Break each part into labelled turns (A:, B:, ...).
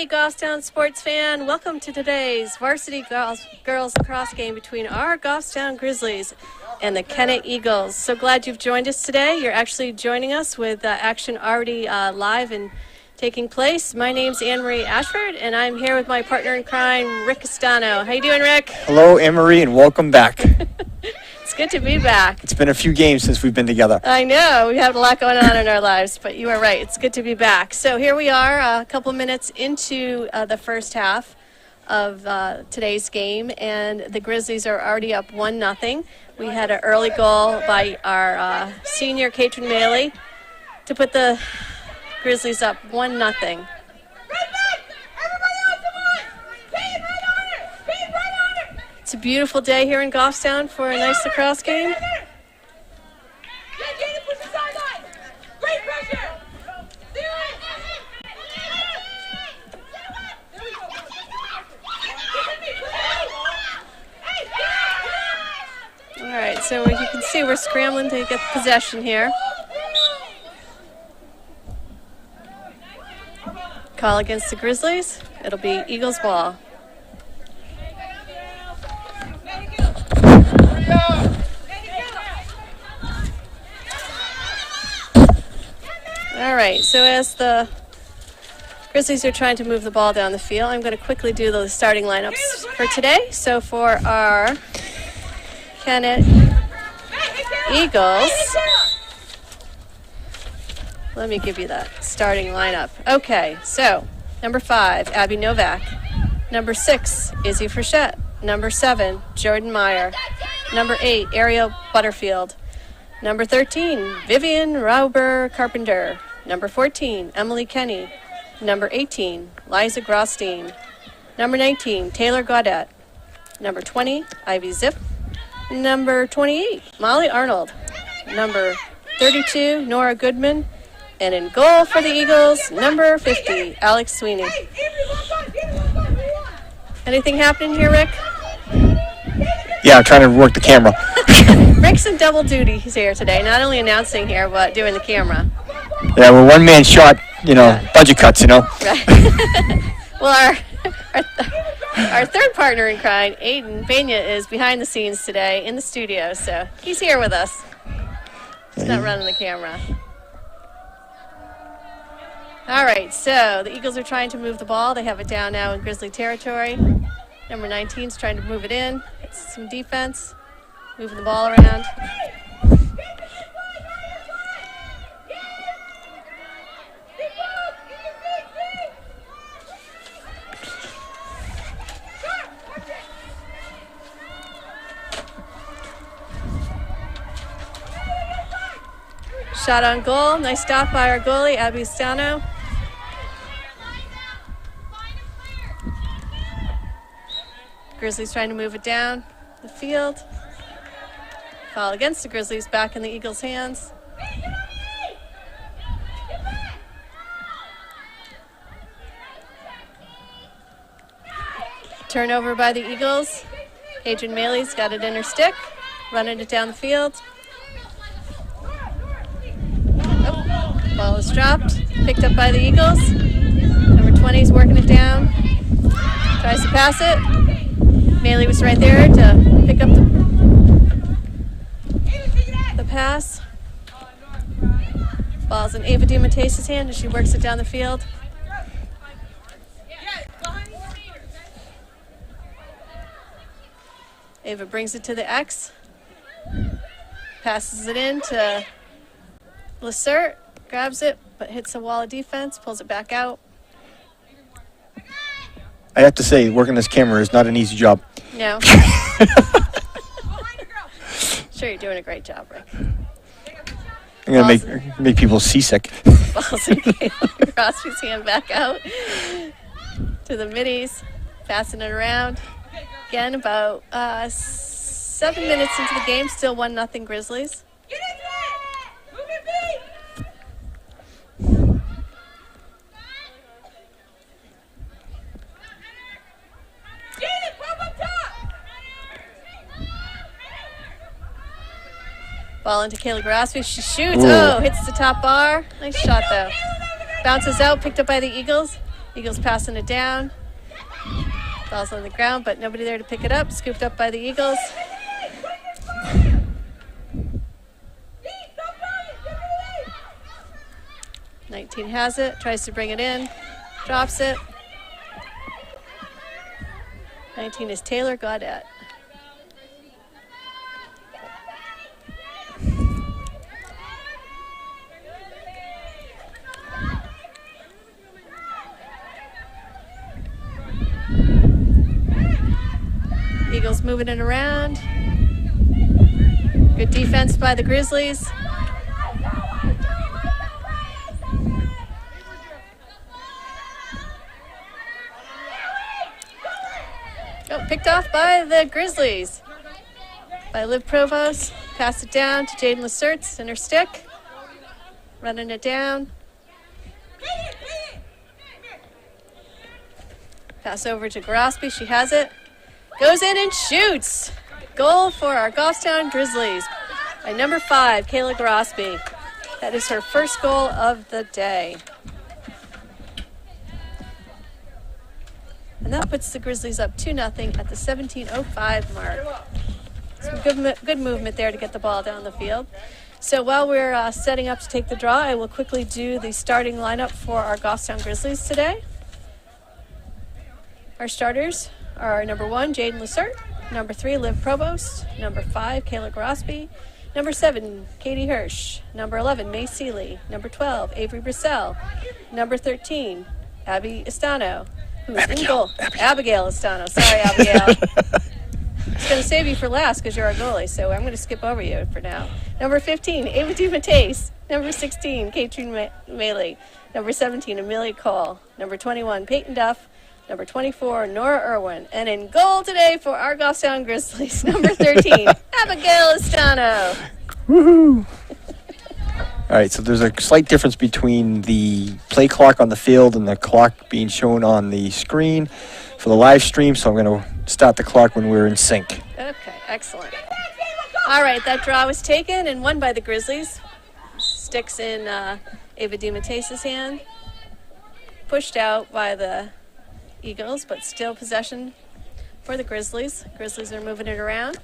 A: Goffstown sports fan. Welcome to today's varsity girls lacrosse game between our Goffstown Grizzlies and the Kennett Eagles. So glad you've joined us today. You're actually joining us with action already live and taking place. My name's Anne-Marie Ashford, and I'm here with my partner in crime, Rick Castano. How you doing, Rick?
B: Hello, Anne-Marie, and welcome back.
A: It's good to be back.
B: It's been a few games since we've been together.
A: I know. We have a lot going on in our lives, but you are right. It's good to be back. So here we are, a couple minutes into the first half of today's game, and the Grizzlies are already up 1-0. We had an early goal by our senior Katrin Maley to put the Grizzlies up 1-0. It's a beautiful day here in Goffstown for a nice lacrosse game. All right, so you can see we're scrambling to get possession here. Call against the Grizzlies. It'll be Eagles ball. All right, so as the Grizzlies are trying to move the ball down the field, I'm going to quickly do the starting lineups for today. So for our Kennett Eagles, let me give you that starting lineup. Okay, so number 5, Abby Novak. Number 6, Izzy Frechette. Number 7, Jordan Meyer. Number 8, Ariel Butterfield. Number 13, Vivian Rauber Carpenter. Number 14, Emily Kenny. Number 18, Liza Grosstein. Number 19, Taylor Gaudette. Number 20, Ivy Zip. Number 28, Molly Arnold. Number 32, Nora Goodman. And in goal for the Eagles, number 50, Alex Sweeney. Anything happening here, Rick?
B: Yeah, I'm trying to work the camera.
A: Rick's in double duty here today, not only announcing here, but doing the camera.
B: Yeah, we're one man short, budget cuts,
A: Right. Well, our third partner in crime, Aiden Pena, is behind the scenes today in the studio, so he's here with us. He's not running the camera. All right, so the Eagles are trying to move the ball. They have it down now in Grizzly territory. Number 19 is trying to move it in. It's some defense, moving the ball around. Shot on goal. Nice stop by our goalie, Abby Stano. Grizzlies trying to move it down the field. Foul against the Grizzlies, back in the Eagles' hands. Turnover by the Eagles. Adrian Maley's got it in her stick, running it down the field. Ball is dropped, picked up by the Eagles. Number 20 is working it down. Tries to pass it. Maley was right there to pick up the pass. Ball's in Ava DiMatteis's hand as she works it down the field. Ava brings it to the X. Passes it in to Lacerte. Grabs it, but hits a wall of defense, pulls it back out.
B: I have to say, working this camera is not an easy job.
A: No. Sure, you're doing a great job, Rick.
B: I'm going to make people seasick.
A: Balls in Caleb Crosby's hand back out to the middies, passing it around. Again, about 7 minutes into the game, still 1-0 Grizzlies. Ball into Kayla Grosby. She shoots. Ooh. Oh, hits the top bar. Nice shot, though. Bounces out, picked up by the Eagles. Eagles passing it down. Ball's on the ground, but nobody there to pick it up. Scooped up by the Eagles. '19 has it, tries to bring it in, drops it. 19 is Taylor Gaudette. Eagles moving it around. Good defense by the Grizzlies. Oh, picked off by the Grizzlies. By Liv Provost. Pass it down to Jaden Lacertes in her stick. Running it down. Pass over to Grosby. She has it. Goes in and shoots. Goal for our Goffstown Grizzlies by number 5, Kayla Grosby. That is her first goal of the day. And that puts the Grizzlies up 2-0 at the 17:05 mark. Some good movement there to get the ball down the field. So while we're setting up to take the draw, I will quickly do the starting lineup for our Goffstown Grizzlies today. Our starters are number 1, Jaden Lacerte, number 3, Liv Provost, number 5, Kayla Grosby, number 7, Katie Hirsch, number 11, May Seeley, number 12, Avery Brissell, number 13, Abby Estano, who's in goal. Abigail Estano. Sorry, Abigail. It's going to save you for last because you're our goalie, so I'm going to skip over you for now. Number 15, Ava DuMattei. Number 16, Katrin Maley. Number 17, Amelia Cole. Number 21, Peyton Duff. Number 24, Nora Irwin. And in goal today for our Goffstown Grizzlies, number 13, Abigail Estano.
B: Woohoo! All right, so there's a slight difference between the play clock on the field and the clock being shown on the screen for the live stream, so I'm going to start the clock when we're in sync.
A: Okay, excellent. All right, that draw was taken and won by the Grizzlies. Sticks in Ava DuMattei's hand. Pushed out by the Eagles, but still possession for the Grizzlies. Grizzlies are moving it around.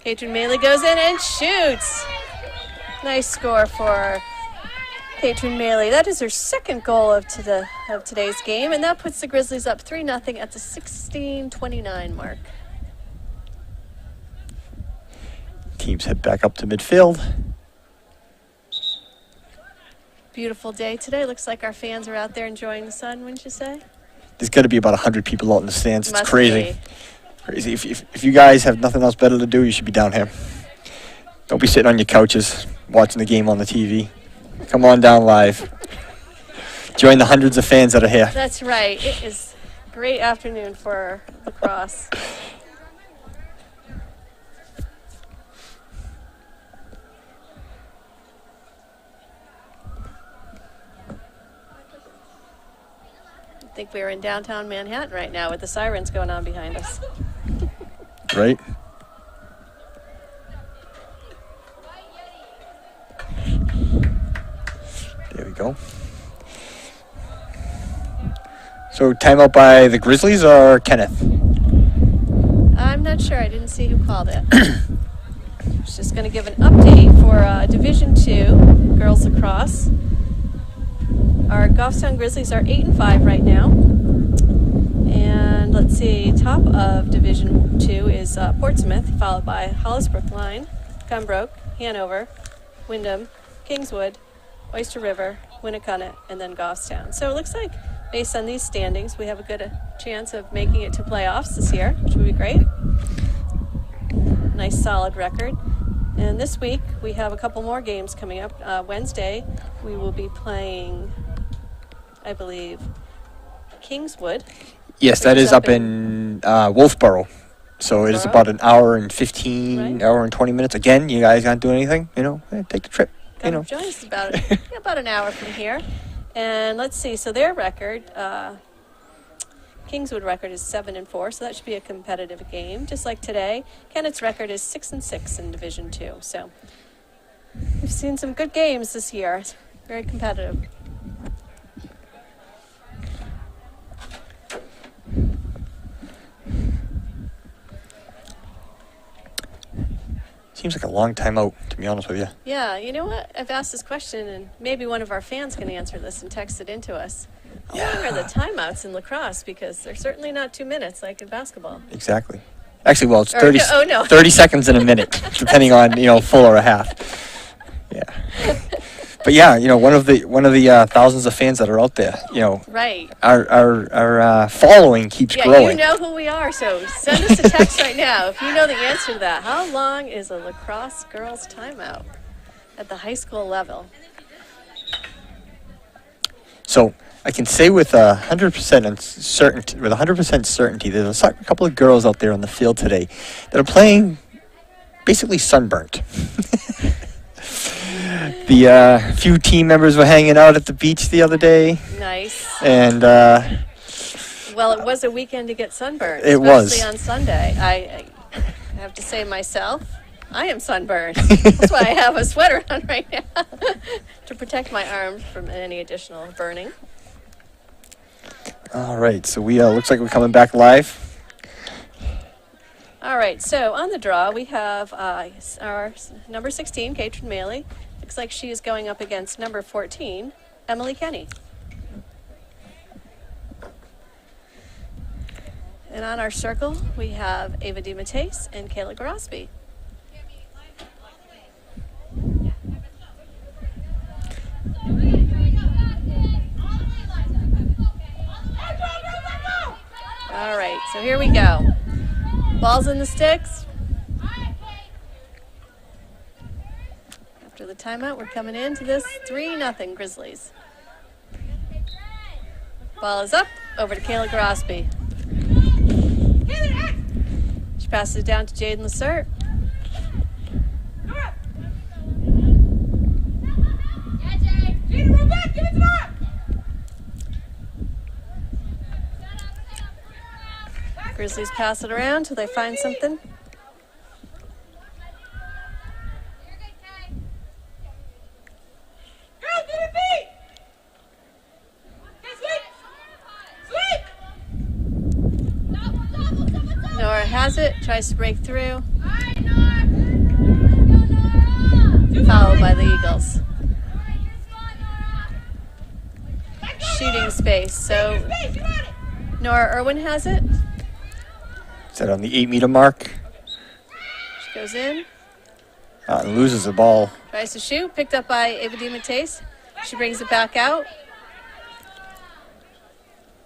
A: Katrin Maley goes in and shoots. Nice score for Katrin Maley. That is her second goal of today's game, and that puts the Grizzlies up 3-0 at the 16:29 mark.
B: Teams head back up to midfield.
A: Beautiful day today. Looks like our fans are out there enjoying the sun, wouldn't you say?
B: There's got to be about 100 people out in the stands. It's
A: Must
B: crazy.
A: be.
B: Crazy. If you guys have nothing else better to do, you should be down here. Don't be sitting on your couches watching the game on the TV. Come on down live. Join the hundreds of fans that are here.
A: That's right. It is a great afternoon for lacrosse. I think we're in downtown Manhattan right now with the sirens going on behind us.
B: Right? There we go. So timeout by the Grizzlies or Kenneth?
A: I'm not sure. I didn't see who called it. I was just going to give an update for Division II girls lacrosse. Our Goffstown Grizzlies are 8-5 right now. And let's see, top of Division II is Portsmouth, followed by Hollisbrook Line, Pembroke, Hanover, Wyndham, Kingswood, Oyster River, Winnicott, and then Goffstown. So it looks like, based on these standings, we have a good chance of making it to playoffs this year, which would be great. Nice solid record. And this week, we have a couple more games coming up. Wednesday, we will be playing, I believe, Kingswood.
B: Yes, that is up in Wolfboro. So it is about an hour and 15, hour and 20 minutes. Again, you guys aren't doing anything, take the trip.
A: Come join us about an hour from here. And let's see, so their record, Kingswood record is 7-4, so that should be a competitive game, just like today. Kennett's record is 6-6 in Division 2. So we've seen some good games this year. It's very competitive.
B: Seems like a long time out, to be honest with you.
A: Yeah, you know what? I've asked this question, and maybe one of our fans can answer this and text it into us. How long are the timeouts in lacrosse? Because they're certainly not 2 minutes like in basketball.
B: Exactly. Actually, well, it's
A: Or
B: 30,
A: no, oh, no.
B: 30 seconds in a minute, depending on, full or a half. Yeah. But yeah, one of the thousands of fans that are out there,
A: Right.
B: our following keeps growing.
A: Yeah, you know who we are, so send us a text right now if you know the answer to that. How long is a lacrosse girls timeout at the high school level?
B: So I can say with 100% certainty, there's a couple of girls out there on the field today that are playing basically sunburnt. The few team members were hanging out at the beach the other day.
A: Nice.
B: And
A: well, it was a weekend to get sunburned.
B: It was.
A: Especially on Sunday. I have to say myself, I am sunburned. That's why I have a sweater on right now to protect my arms from any additional burning.
B: All right, so we looks like we're coming back live.
A: All right, so on the draw we have our number 16, Katrin Maley. Looks like she is going up against number 14, Emily Kenny. And on our circle, we have Ava DiMattese and Kayla Grosby. All right, so here we go. Balls in the sticks. After the timeout, we're coming into this 3-0 Grizzlies. Ball is up, over to Kayla Grosby. She passes it down to Jaden Lacerte. Grizzlies pass it around till they find something. Nora has it, tries to break through. Fouled by the Eagles. Shooting space, so Nora Irwin has it.
B: Is that on the 8-meter mark?
A: She goes in.
B: And loses the ball.
A: Tries to shoot, picked up by Ava DiMattese. She brings it back out.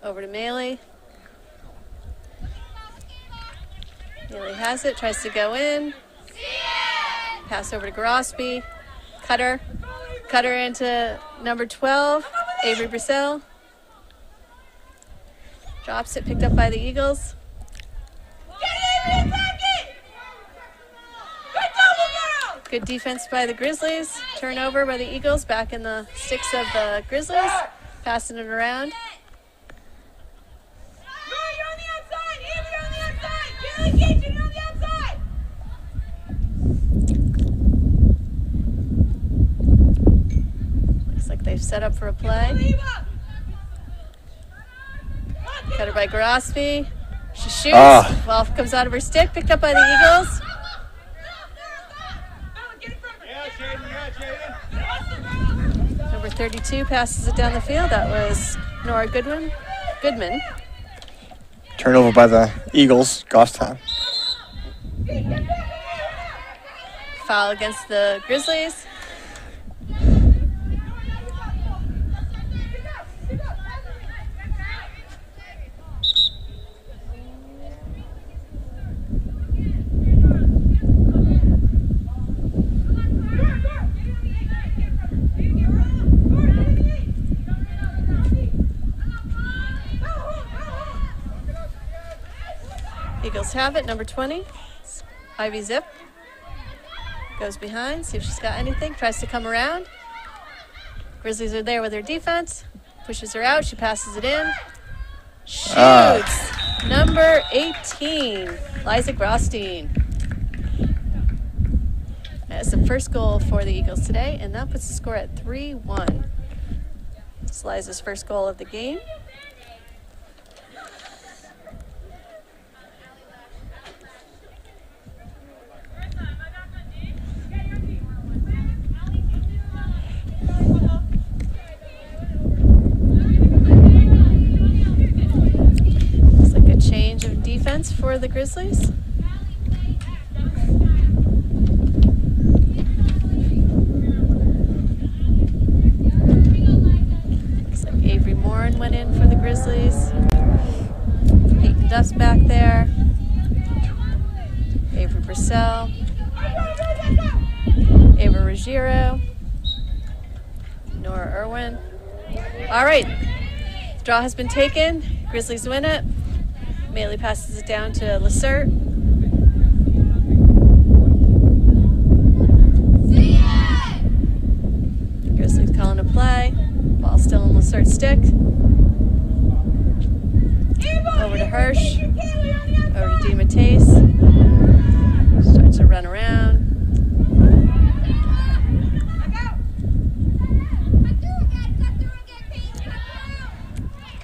A: Over to Maley. Maley has it, tries to go in. Pass over to Grosby. Cutter into number 12, Avery Brissell. Drops it, picked up by the Eagles. Good defense by the Grizzlies. Turnover by the Eagles. Back in the sticks of the Grizzlies. Passing it around. Looks like they've set up for a play. Cutter by Grosby. She shoots. Ball comes out of her stick. Picked up by the Eagles. Number 32 passes it down the field. That was Nora Goodman.
B: Turnover by the Eagles. Goffstown.
A: Foul against the Grizzlies. Eagles have it, number 20. Ivy Zip goes behind, see if she's got anything. Tries to come around. Grizzlies are there with their defense. Pushes her out. She passes it in. Shoots. Number 18, Liza Grosstein. That's the first goal for the Eagles today, and that puts the score at 3-1. It's Liza's first goal of the game. Looks like a change of defense for the Grizzlies. Went in for the Grizzlies. Peyton Duff's back there. Avery Purcell. Ava Ruggiero. Nora Irwin. All right. Draw has been taken. Grizzlies win it. Maley passes it down to Lacerte. Grizzlies calling a play. Ball still in Lacerte's stick. Over to Hirsch. Over to DeMatteis. Starts to run around.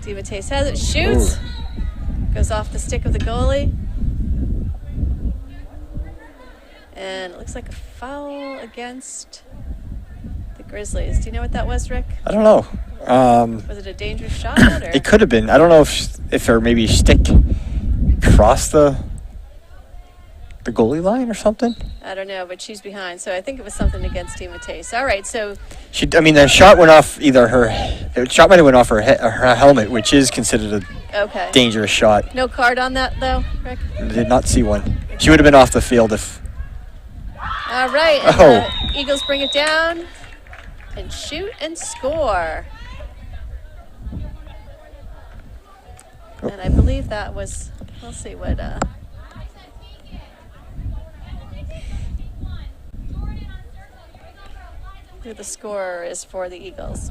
A: DeMatteis has it. Shoots. Goes off the stick of the goalie. And it looks like a foul against the Grizzlies. Do you know what that was, Rick?
B: I don't know.
A: Was it a dangerous shot? Or?
B: It could have been. I don't know if her maybe stick crossed the goalie line or something.
A: I don't know, but she's behind, so I think it was something against DeMatteis. All right, so
B: the shot went off the shot might have went off her helmet, which is considered a dangerous shot.
A: No card on that though, Rick?
B: I did not see one. She would have been off the field if.
A: All right, and the Eagles bring it down and shoot and score. And I believe that was, we'll see what, who the scorer is for the Eagles.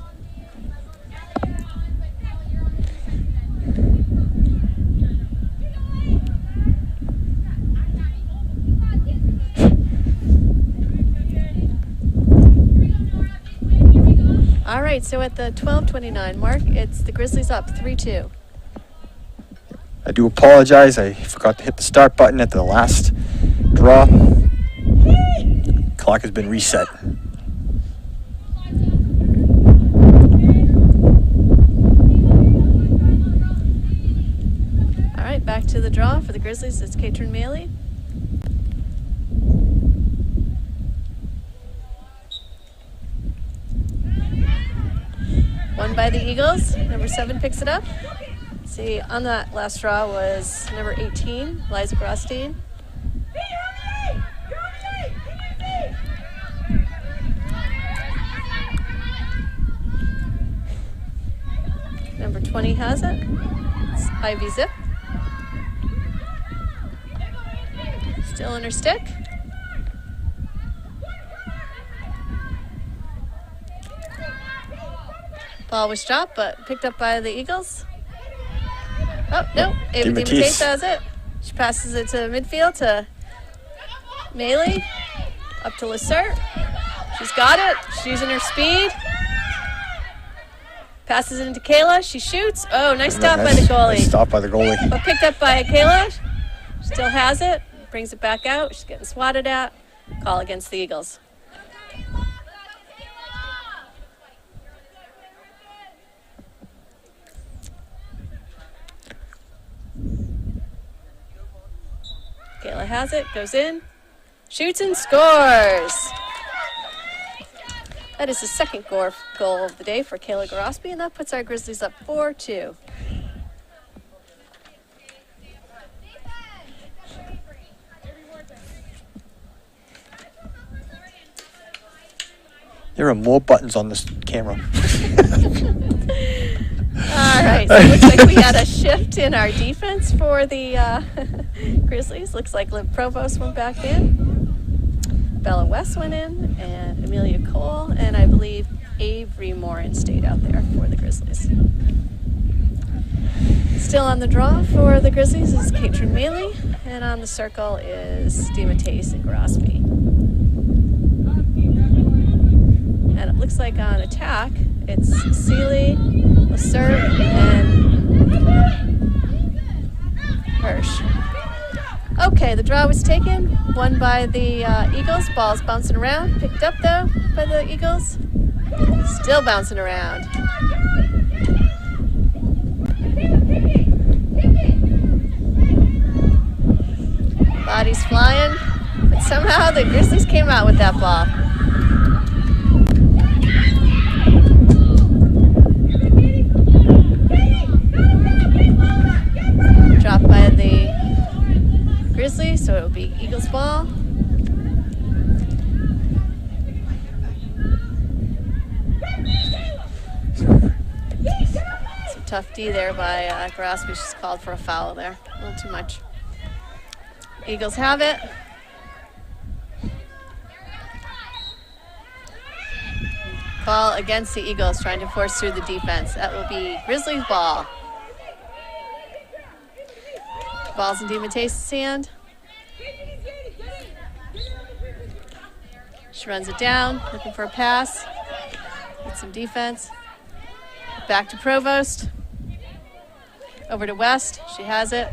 A: All right, so at the 12:29 mark, it's the Grizzlies up 3-2.
B: I do apologize. I forgot to hit the start button at the last draw. Clock has been reset.
A: All right, back to the draw for the Grizzlies. It's Katrin Maley. Won by the Eagles. Number 7 picks it up. See, on that last draw was number 18, Liza Grosstein. Number 20 has it. It's Ivy Zip. Still in her stick. Ball was dropped, but picked up by the Eagles. Oh, no. Ava DeMatteis has it. She passes it to midfield to Maley. Up to Lacerte. She's got it. She's using her speed. Passes it into Kayla. She shoots. Oh, nice stop by the goalie.
B: Nice stop by the goalie.
A: But picked up by Kayla. Still has it. Brings it back out. She's getting swatted at. Call against the Eagles. Kayla has it, goes in, shoots and scores. That is the second goal of the day for Kayla Gorospe, and that puts our Grizzlies up 4-2.
B: There are more buttons on this camera.
A: All right, so it looks like we had a shift in our defense for the Grizzlies. Looks like Liv Provost went back in. Bella West went in, and Amelia Cole, and I believe Avery Morin stayed out there for the Grizzlies. Still on the draw for the Grizzlies is Katrin Mealy, and on the circle is DeMatteis and Grosby. And it looks like on attack, it's Seeley, Lacerte, and Hirsch. Okay, the draw was taken, won by the Eagles. Ball's bouncing around, picked up though by the Eagles. Still bouncing around. Bodies flying, but somehow the Grizzlies came out with that ball. Dropped by the Grizzlies, so it'll be Eagles ball. Some tough D there by Grosby. She's called for a foul there. A little too much. Eagles have it. Ball against the Eagles, trying to force through the defense. That will be Grizzlies ball. Ball's in DeMatteis' hand. She runs it down, looking for a pass. Get some defense. Back to Provost. Over to West. She has it.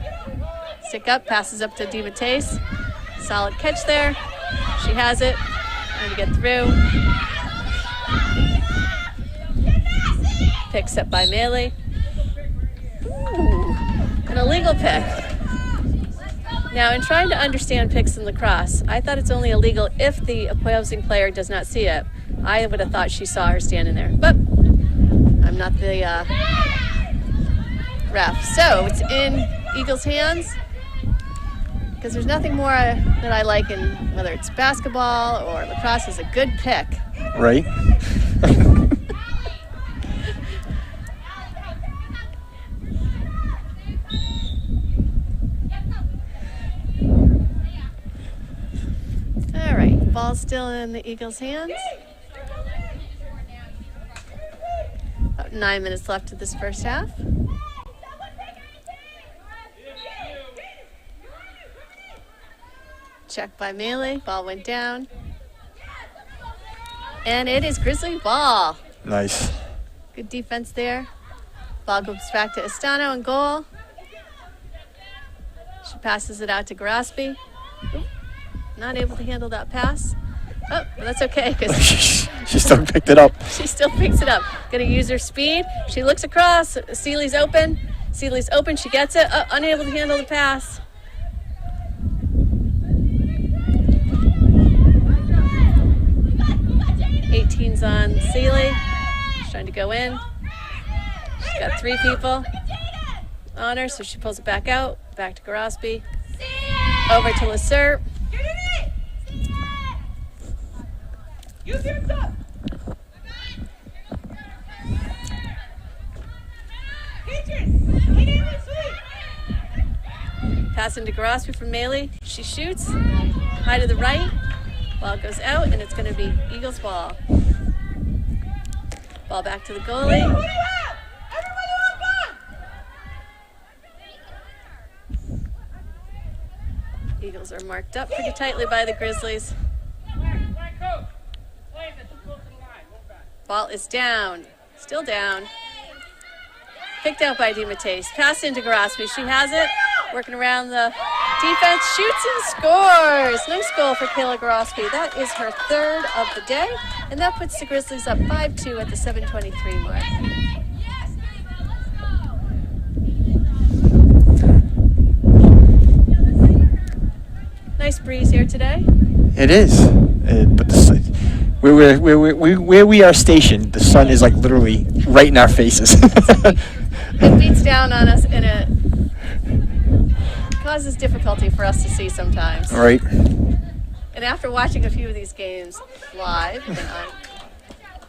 A: Stick up, passes up to DeMatteis. Solid catch there. She has it. Trying to get through. Pick set by Mealy. Ooh, an illegal pick. Now, in trying to understand picks in lacrosse, I thought it's only illegal if the opposing player does not see it. I would have thought she saw her standing there, but I'm not the ref. So it's in Eagles' hands, because there's nothing more that I like in whether it's basketball or lacrosse is a good pick.
B: Right.
A: All right, ball's still in the Eagles' hands. About 9 minutes left of this first half. Check by Mealy. Ball went down. And it is Grizzly ball.
B: Nice.
A: Good defense there. Ball goes back to Estano in goal. She passes it out to Grosby. Not able to handle that pass. Oh, well, that's okay, because
B: she still picked it up.
A: She still picks it up. Gonna use her speed. She looks across. Seeley's open. Seeley's open. She gets it. Oh, unable to handle the pass. Eighteen's on Seeley. She's trying to go in. She's got 3 people on her, so she pulls it back out. Back to Grosby. Over to Lacerte. Pass into Grosby from Mealy. She shoots. High to the right. Ball goes out, and it's going to be Eagles ball. Ball back to the goalie. Eagles are marked up pretty tightly by the Grizzlies. Ball is down. Still down. Picked out by DeMatteis. Pass into Grosby. She has it. Working around the defense. Shoots and scores. Nice goal for Kayla Grosby. That is her 3rd of the day. And that puts the Grizzlies up 5-2 at the 7:23 mark. Nice breeze here today.
B: It is. But where we are stationed, the sun is like literally right in our faces.
A: It beats down on us and it causes difficulty for us to see sometimes.
B: Right.
A: And after watching a few of these games live and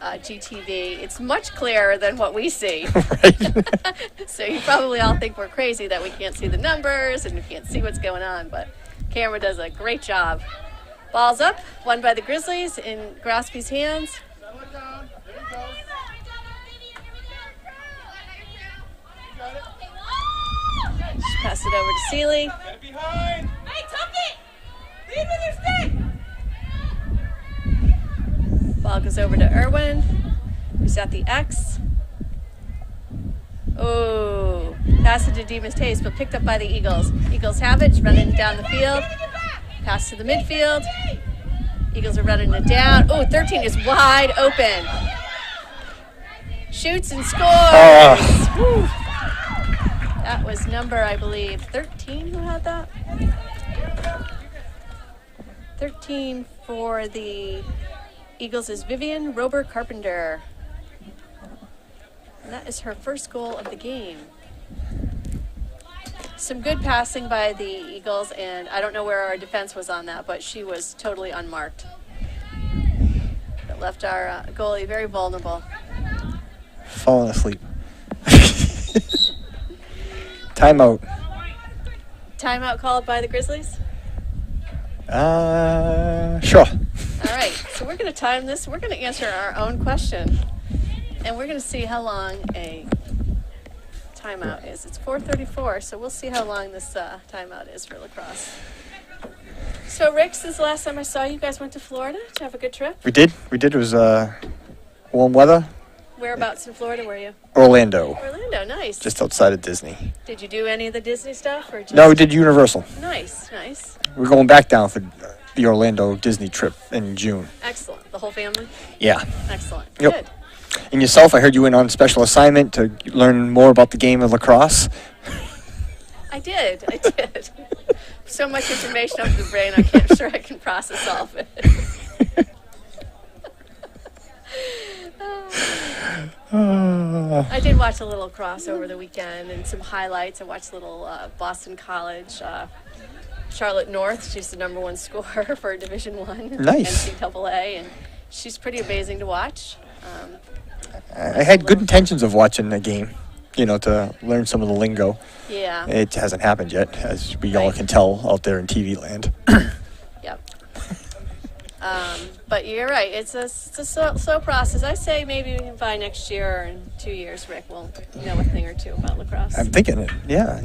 A: on GTV, it's much clearer than what we see.
B: Right.
A: So you probably all think we're crazy that we can't see the numbers and we can't see what's going on, but camera does a great job. Ball's up, won by the Grizzlies in Grosby's hands. Pass it over to Seeley.
C: Get behind. Hey, tuck it. Lead with your stick.
A: Ball goes over to Irwin, who's at the X. Oh, pass it to Demas Taste, but picked up by the Eagles. Eagles have it, running down the field. Pass to the midfield. Eagles are running it down. Oh, 13 is wide open. Shoots and scores. Woo. That was number, I believe, 13 who had that? 13 for the Eagles is Vivian Rober Carpenter. And that is her first goal of the game. Some good passing by the Eagles, and I don't know where our defense was on that, but she was totally unmarked. That left our goalie very vulnerable.
B: Falling asleep. Timeout.
A: Timeout called by the Grizzlies?
B: Sure.
A: All right, so we're going to time this. We're going to answer our own question, and we're going to see how long a timeout is. It's 4:34, so we'll see how long this timeout is for lacrosse. So, Rick, since the last time I saw you, you guys went to Florida. Did you have a good trip?
B: We did. It was warm weather.
A: Whereabouts in Florida were you?
B: Orlando.
A: Orlando, nice.
B: Just outside of Disney.
A: Did you do any of the Disney stuff? Or just...
B: No, we did Universal.
A: Nice, nice.
B: We're going back down for the Orlando Disney trip in June.
A: Excellent. The whole family?
B: Yeah.
A: Excellent.
B: Yep.
A: Good.
B: And yourself, I heard you went on special assignment to learn more about the game of lacrosse.
A: I did. So much information up the brain, I'm not sure I can process all of it. I did watch a little cross over the weekend and some highlights. I watched a little Boston College, Charlotte North. She's the number one scorer for Division I,
B: Nice.
A: NCAA, and she's pretty amazing to watch.
B: I had good intentions of watching the game, to learn some of the lingo.
A: Yeah.
B: It hasn't happened yet, as we all
A: Right.
B: can tell out there in TV land.
A: Yep. But you're right. It's a slow process. I say maybe by next year or in 2 years, Rick, we'll know a thing or two about lacrosse.
B: I'm thinking it, yeah,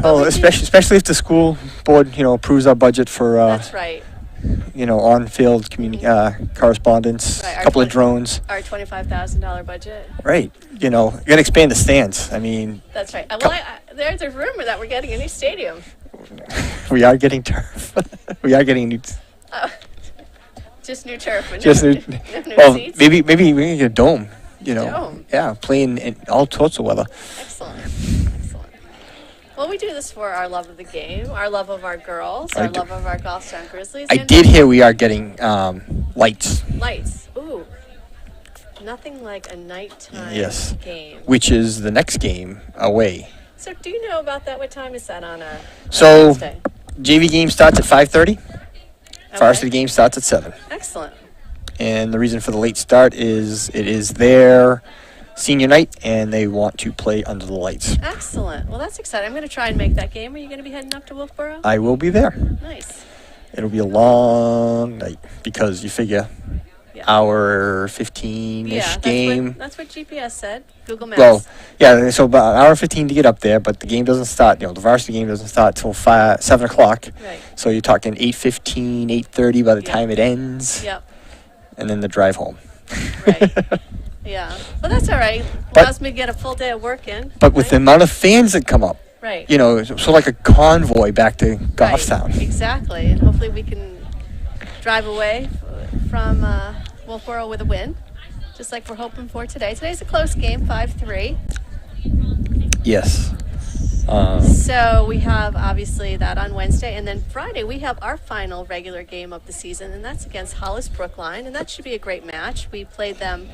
B: Oh, especially if the school board, approves our budget for,
A: That's right.
B: on-field correspondence,
A: Right,
B: a couple of drones.
A: Our $25,000 budget.
B: Right. You got to expand the stands. I mean,
A: That's right. Well, there's a rumor that we're getting a new stadium.
B: we are getting turf. We are getting new.
A: Just new turf, but
B: Just
A: no,
B: new.
A: no
B: Well,
A: seats.
B: maybe we can get a dome.
A: Dome.
B: Yeah, playing in all sorts of weather.
A: Excellent. Well, we do this for our love of the game, our love of our girls,
B: I
A: our
B: do.
A: love of our Goffstown Grizzlies.
B: I
A: and
B: did hear we are getting lights.
A: lights. Ooh. Nothing like a nighttime
B: Yes.
A: game.
B: Which is the next game away.
A: So do you know about that? What time is that on a
B: So
A: Wednesday?
B: JV game starts at 5:30.
A: Okay.
B: Varsity game starts at 7.
A: Excellent.
B: And the reason for the late start is it is their senior night and they want to play under the lights.
A: Excellent. Well, that's exciting. I'm going to try and make that game. Are you going to be heading up to Wolfboro?
B: I will be there.
A: Nice.
B: It'll be a long night because you figure
A: Yeah.
B: hour 15-ish
A: Yeah,
B: game.
A: That's what GPS said. Google Maps.
B: Well, yeah, so about an hour 15 to get up there, but the game doesn't start, the varsity game doesn't start till 7 o'clock.
A: Right.
B: So you're talking 8:15, 8:30 by the
A: Yeah.
B: time it ends,
A: Yep.
B: and then the drive home.
A: Right. Yeah. Well, that's all right.
B: But-
A: Allows me to get a full day of work in.
B: But with the
A: right?
B: amount of fans that come up,
A: Right.
B: so like a convoy back to
A: Right.
B: Goffstown.
A: Exactly. And hopefully we can drive away from Wolfboro with a win, just like we're hoping for today. Today's a close game, 5-3.
B: Yes.
A: So we have obviously that on Wednesday, and then Friday we have our final regular game of the season, and that's against Hollis Brookline, and that should be a great match. We played them.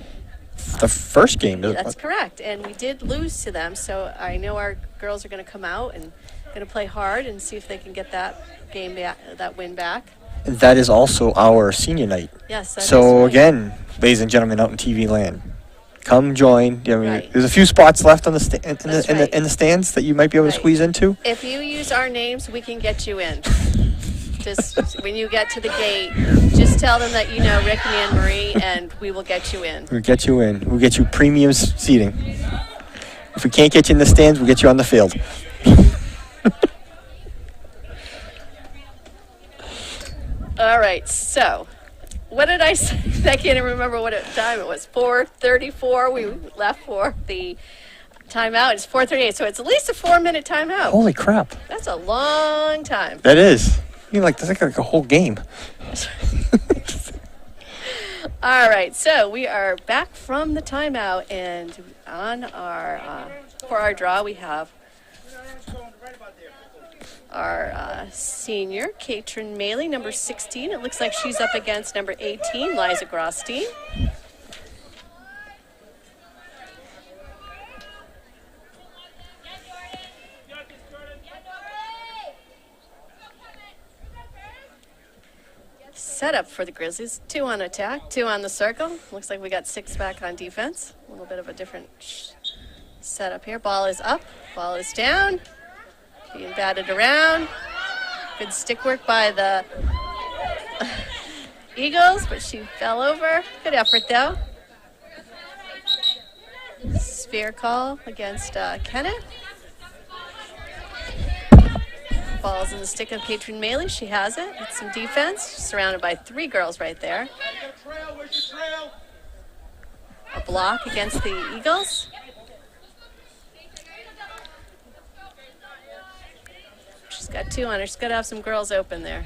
B: The first game.
A: That's correct, and we did lose to them. So I know our girls are going to come out and going to play hard and see if they can get that game back, that win back.
B: That is also our senior night.
A: Yes. That is
B: So
A: right.
B: again, ladies and gentlemen out in TV land, come join.
A: Right.
B: There's a few spots left on the
A: That's right.
B: in the stands that you might be able to
A: Right.
B: squeeze into.
A: If you use our names, we can get you in. Just when you get to the gate, just tell them that you know Rick and Anne Marie, and we will get you in.
B: We'll get you in. We'll get you premium seating. If we can't get you in the stands, we'll get you on the field.
A: All right, so what did I say? I can't even remember what time it was. 4:34. We left for the timeout. It's 4:38, so it's at least a 4-minute timeout.
B: Holy crap.
A: That's a long time.
B: That is. You mean that's like a whole game.
A: All right, so we are back from the timeout, and on our for our draw we have our senior, Katrin Maley, number 16. It looks like she's up against number 18, Liza Grosstein. Setup for the Grizzlies. 2 on attack, 2 on the circle. Looks like we got 6 back on defense. A little bit of a different setup here. Ball is up, ball is down. Being batted around. Good stick work by the Eagles, but she fell over. Good effort, though. Sphere call against Kennett. Ball's in the stick of Katrin Maley. She has it. It's some defense. She's surrounded by 3 girls right there. A block against the Eagles. She's got 2 on her. She's got to have some girls open there.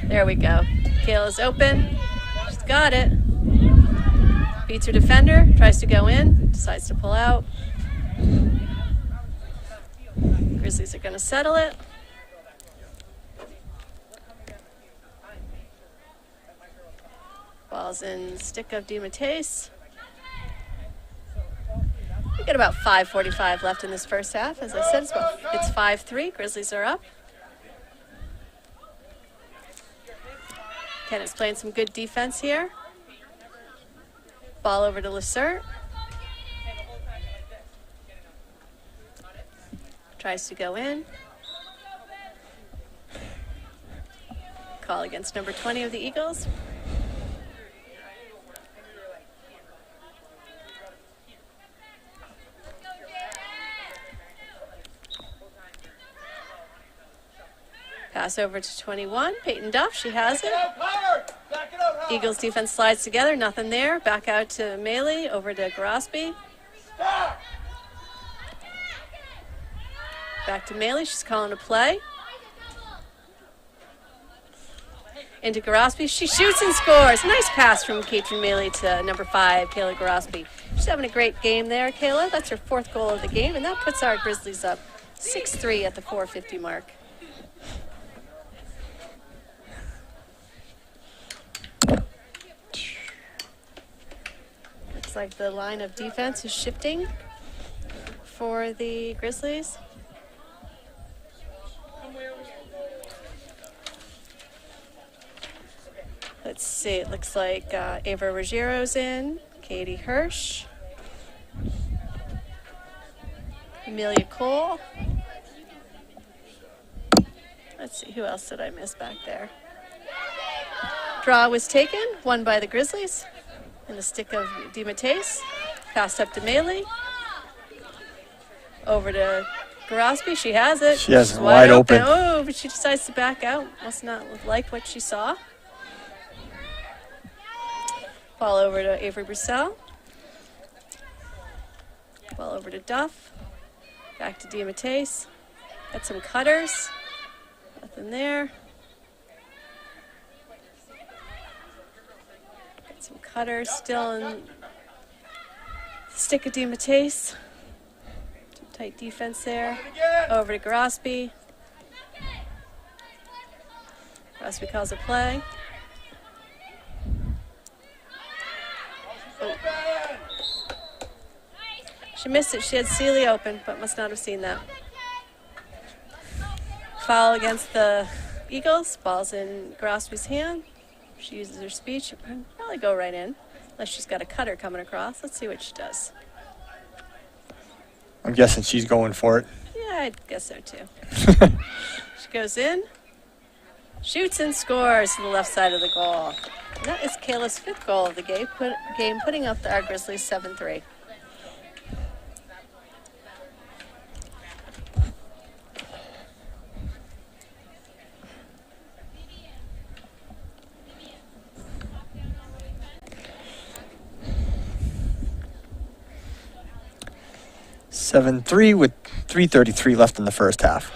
A: There we go. Kayla's open. She's got it. Beats her defender. Tries to go in. Decides to pull out. Grizzlies are going to settle it. Ball's in stick of DiMattese. We got about 5:45 left in this first half. As I said, it's 5-3. Grizzlies are up. Kennett's playing some good defense here. Ball over to Lacerte. Tries to go in. Call against number 20 of the Eagles. Pass over to 21, Peyton Duff, she has it. Eagles defense slides together, nothing there. Back out to Maley, over to Grosby. Back to Maley, she's calling a play. Into Grosby, she shoots and scores. Nice pass from Katrin Maley to number 5, Kayla Grosby. She's having a great game there, Kayla. That's her 4th goal of the game, and that puts our Grizzlies up 6-3 at the 4:50 mark. Looks like the line of defense is shifting for the Grizzlies. Let's see, it looks like Ava Ruggiero's in, Katie Hirsch, Amelia Cole. Let's see, who else did I miss back there? Draw was taken, won by the Grizzlies. In the stick of DiMattese. Passed up to Maley. Over to Grosby. She has it.
B: She has it wide open.
A: Oh, but she decides to back out. Must not like what she saw. Ball over to Avery Brissell. Ball over to Duff. Back to DiMattese. Got some cutters. Nothing there. Some cutters still in stick of DiMattese. Some tight defense there. Over to Grosby. Grosby calls a play. Oh. She missed it. She had Sealy open, but must not have seen that. Foul against the Eagles. Ball's in Grosby's hand. She uses her speed. She'll probably go right in, unless she's got a cutter coming across. Let's see what she does.
B: I'm guessing she's going for it.
A: Yeah, I guess so too. She goes in, shoots and scores to the left side of the goal. And that is Kayla's 5th goal of the game, putting up our Grizzlies 7-3.
B: 7-3 with 3:33 left in the first half.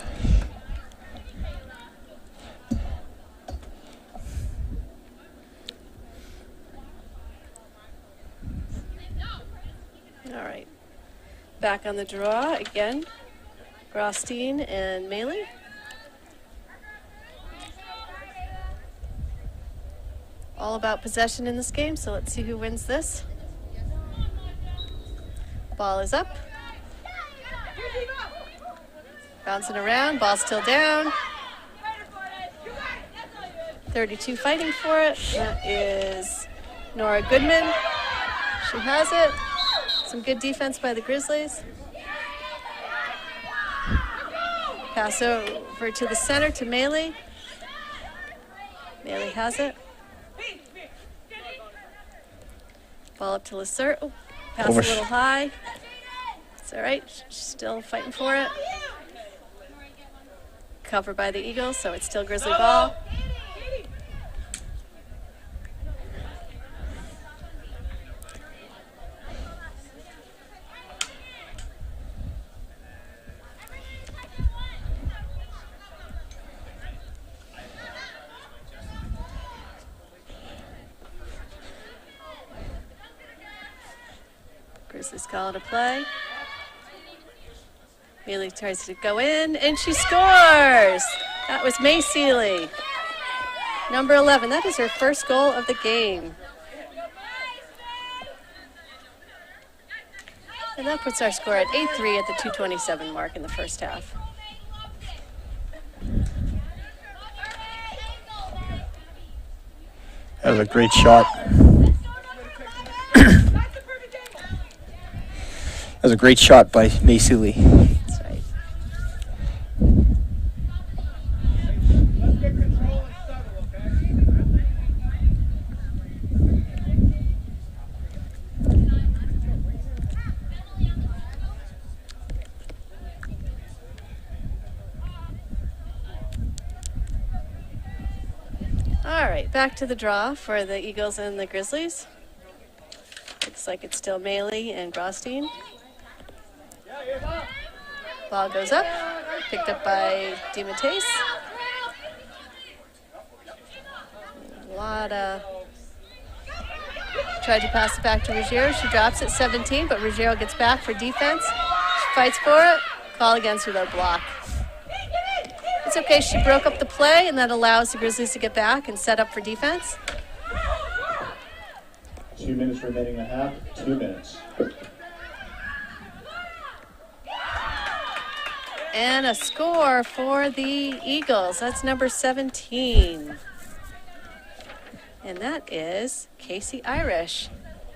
A: All right. Back on the draw again. Rothstein and Maley. All about possession in this game, so let's see who wins this. Ball is up. Bouncing around, ball still down. 32 fighting for it. That is Nora Goodman. She has it. Some good defense by the Grizzlies. Pass over to the center to Maley. Maley has it. Ball up to Lacerte. Oh, pass a little high. It's all right. She's still fighting for it. Covered by the Eagles, so it's still Grizzly ball. Grizzlies call it a play. Maley tries to go in, and she scores! That was May Seeley. Number 11. That is her first goal of the game. And that puts our score at 8-3 at the 2:27 mark in the first half.
B: That was a great shot. That was a great shot by May Seeley.
A: That's right. All right, back to the draw for the Eagles and the Grizzlies. Looks like it's still Maley and Grosstein. Ball goes up, picked up by DeMatteis. Tried to pass it back to Ruggiero. She drops it 17, but Ruggiero gets back for defense. She fights for it. Call against her, though, block. It's okay, she broke up the play, and that allows the Grizzlies to get back and set up for defense.
D: 2 minutes remaining in the half, 2 minutes.
A: And a score for the Eagles. That's number 17. And that is Casey Irish.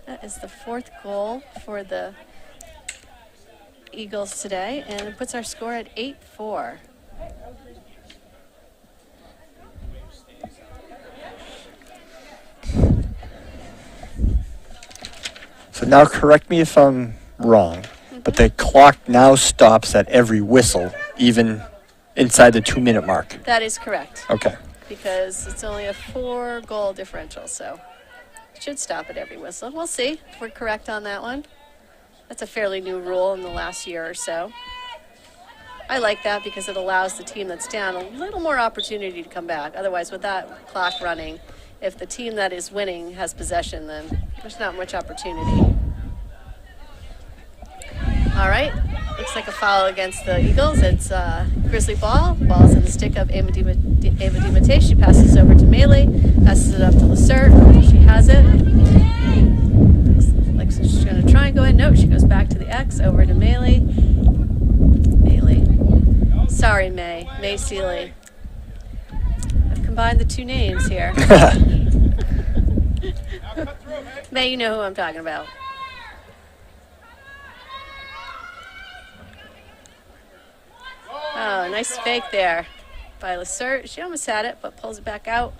A: That is the 4th goal for the Eagles today, and it puts our score at 8-4.
B: So now correct me if I'm wrong, but the clock now stops at every whistle, even inside the 2-minute mark.
A: That is correct,
B: Okay.
A: because it's only a 4-goal differential, so it should stop at every whistle. We'll see if we're correct on that one. That's a fairly new rule in the last year or so. I like that because it allows the team that's down a little more opportunity to come back. Otherwise, with that clock running, if the team that is winning has possession, then there's not much opportunity. All right, looks like a foul against the Eagles. It's Grizzly ball. Ball's in the stick of Ava DeMatteis. She passes over to Maley, passes it up to Lacerte. She has it. Looks like she's going to try and go in. No, she goes back to the X, over to Maley. Maley. Sorry, May Seeley. I've combined the two names here. May, you know who I'm talking about. Oh, nice fake there by Lacerte. She almost had it, but pulls it back out.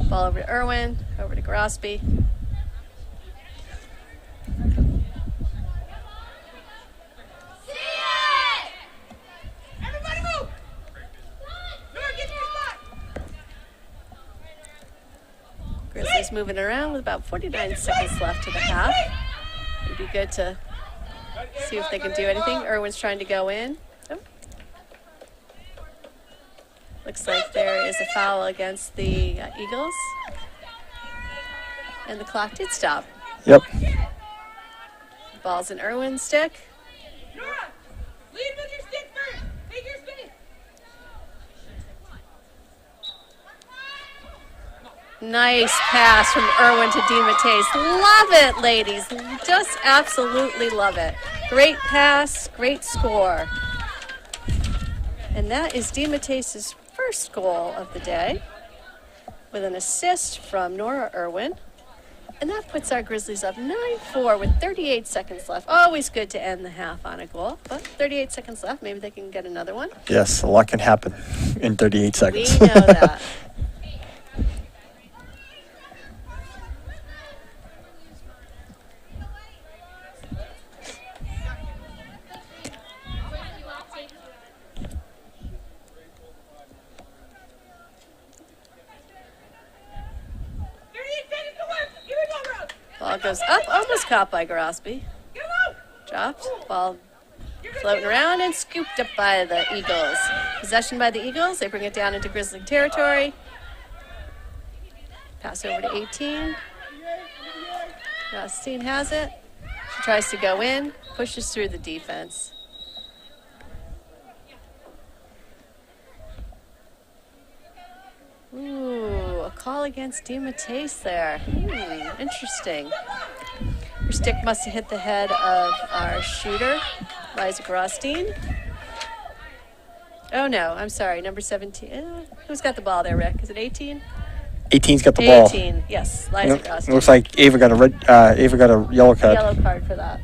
A: Ball over to Irwin, over to Grosby.
C: Everybody move! Nora, get to your spot!
A: Grizzlies moving around with about 49 seconds left to the half. It'd be good to See if they can do anything. Irwin's trying to go in. Oh. Looks like there is a foul against the Eagles. And the clock did stop.
B: Yep.
A: Ball's in Irwin's stick.
C: Nora, lead with your stick first. Make your spin.
A: Nice pass from Irwin to DeMatteis. Love it, ladies. Just absolutely love it. Great pass, great score. And that is DeMatteis' first goal of the day with an assist from Nora Irwin. And that puts our Grizzlies up 9-4 with 38 seconds left. Always good to end the half on a goal, but 38 seconds left. Maybe they can get another one.
B: Yes, a lot can happen in 38 seconds.
A: We know that. Ball goes up, almost caught by Grosby. Dropped, ball floating around and scooped up by the Eagles. Possession by the Eagles, they bring it down into Grizzly territory. Pass over to 18. Rothstein has it. She tries to go in, pushes through the defense. Ooh, a call against DeMatteis there. Interesting. Her stick must have hit the head of our shooter, Liza Grosstein. Oh no, I'm sorry, number 17. Who's got the ball there, Rick? Is it 18?
B: 18's got the ball.
A: 18, yes, Liza Grosstein.
B: Looks like Ava got a yellow card.
A: Yellow card for that.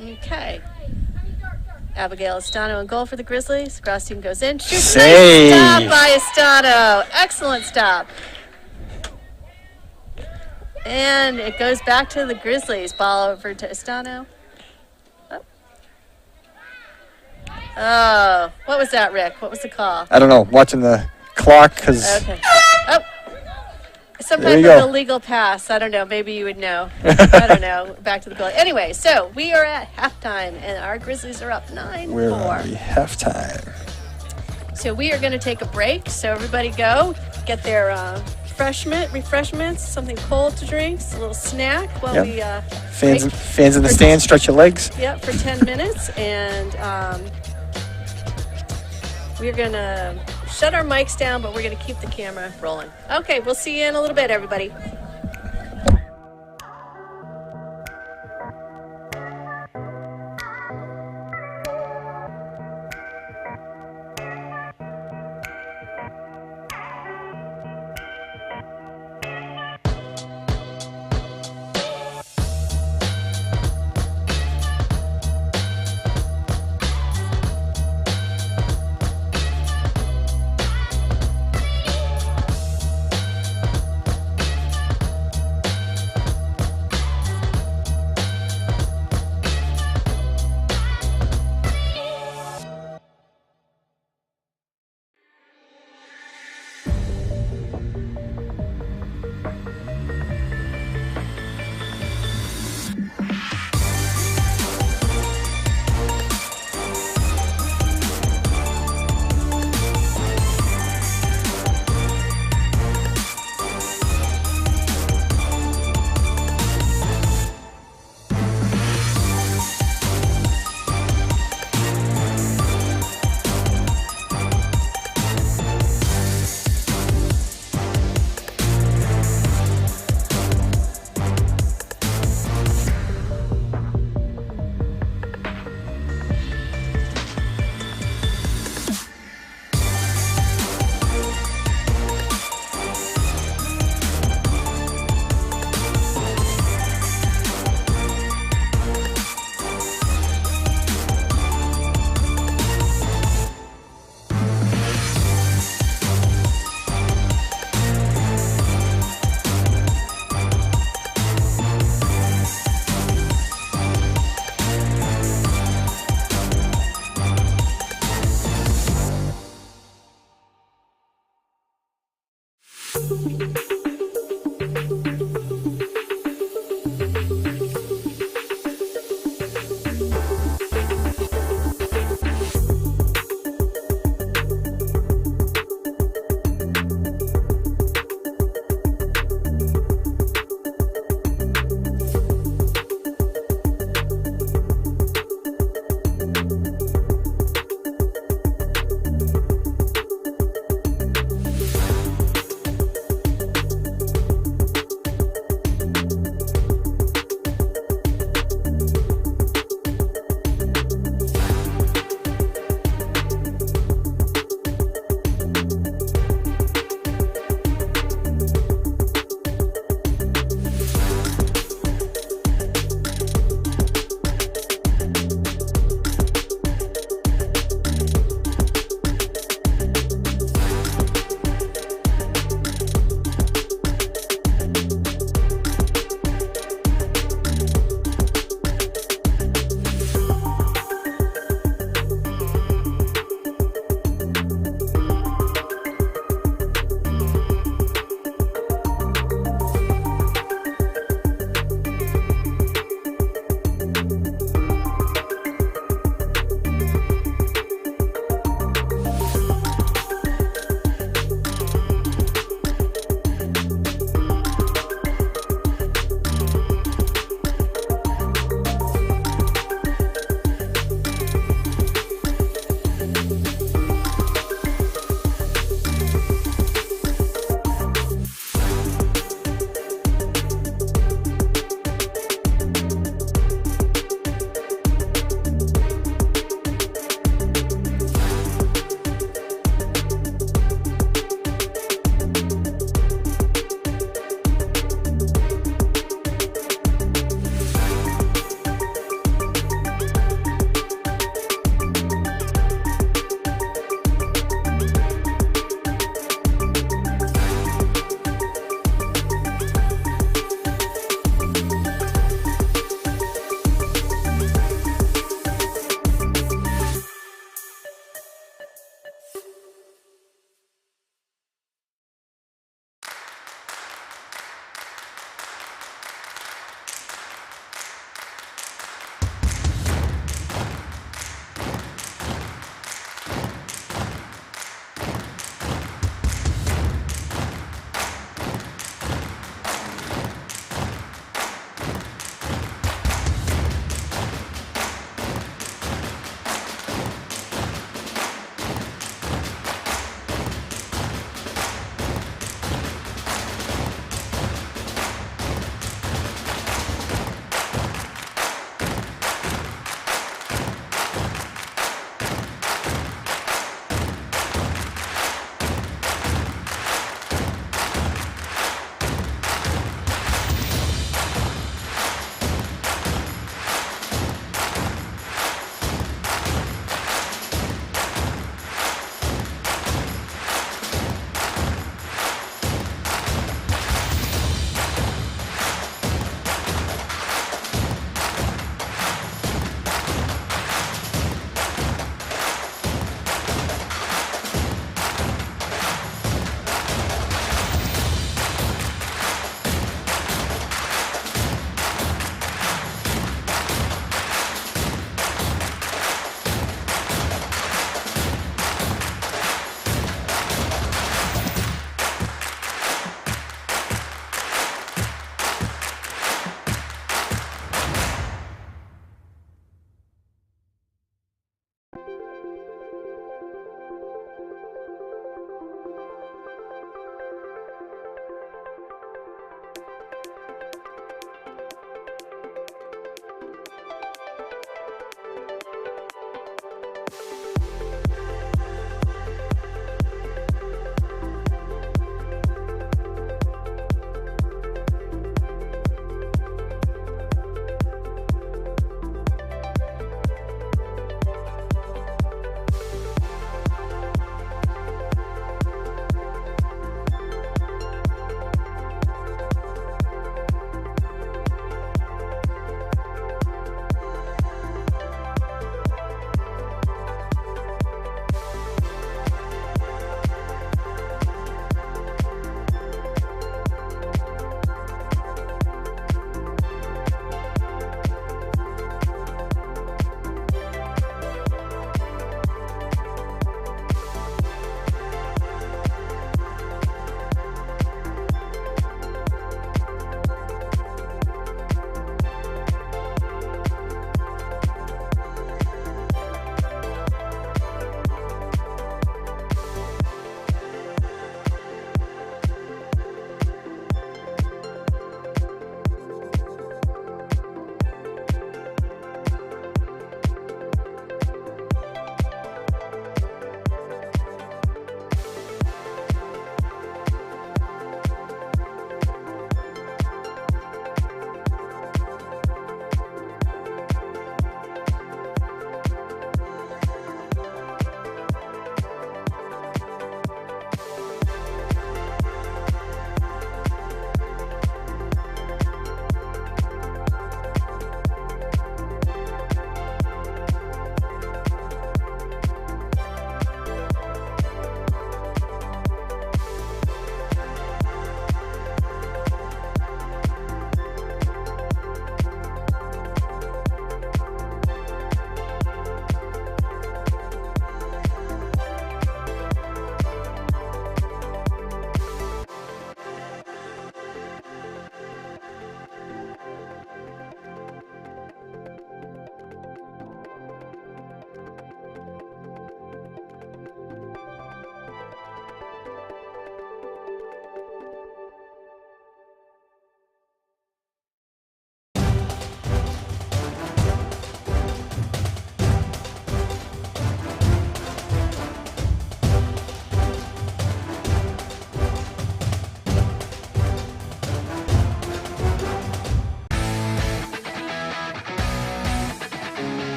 A: Okay. Abigail Estano in goal for the Grizzlies. Grosstein goes in. Shoots.
B: Save.
A: Nice stop by Estano. Excellent stop. And it goes back to the Grizzlies. Ball over to Estano. Oh, what was that, Rick? What was the call?
B: I don't know. Watching the clock because.
A: Okay. Oh. Some
B: There
A: type
B: you
A: of
B: go.
A: illegal pass. I don't know. Maybe you would know. I don't know. Back to the goal. Anyway, so we are at halftime, and our Grizzlies are up 9-4.
B: We're on the halftime.
A: So we are going to take a break. So everybody go get their refreshments, something cold to drink, a little snack while
B: Yep.
A: we
B: Fans in the stands, stretch your legs.
A: Yep, for 10 minutes, and we're going to shut our mics down, but we're going to keep the camera rolling. Okay, we'll see you in a little bit, everybody.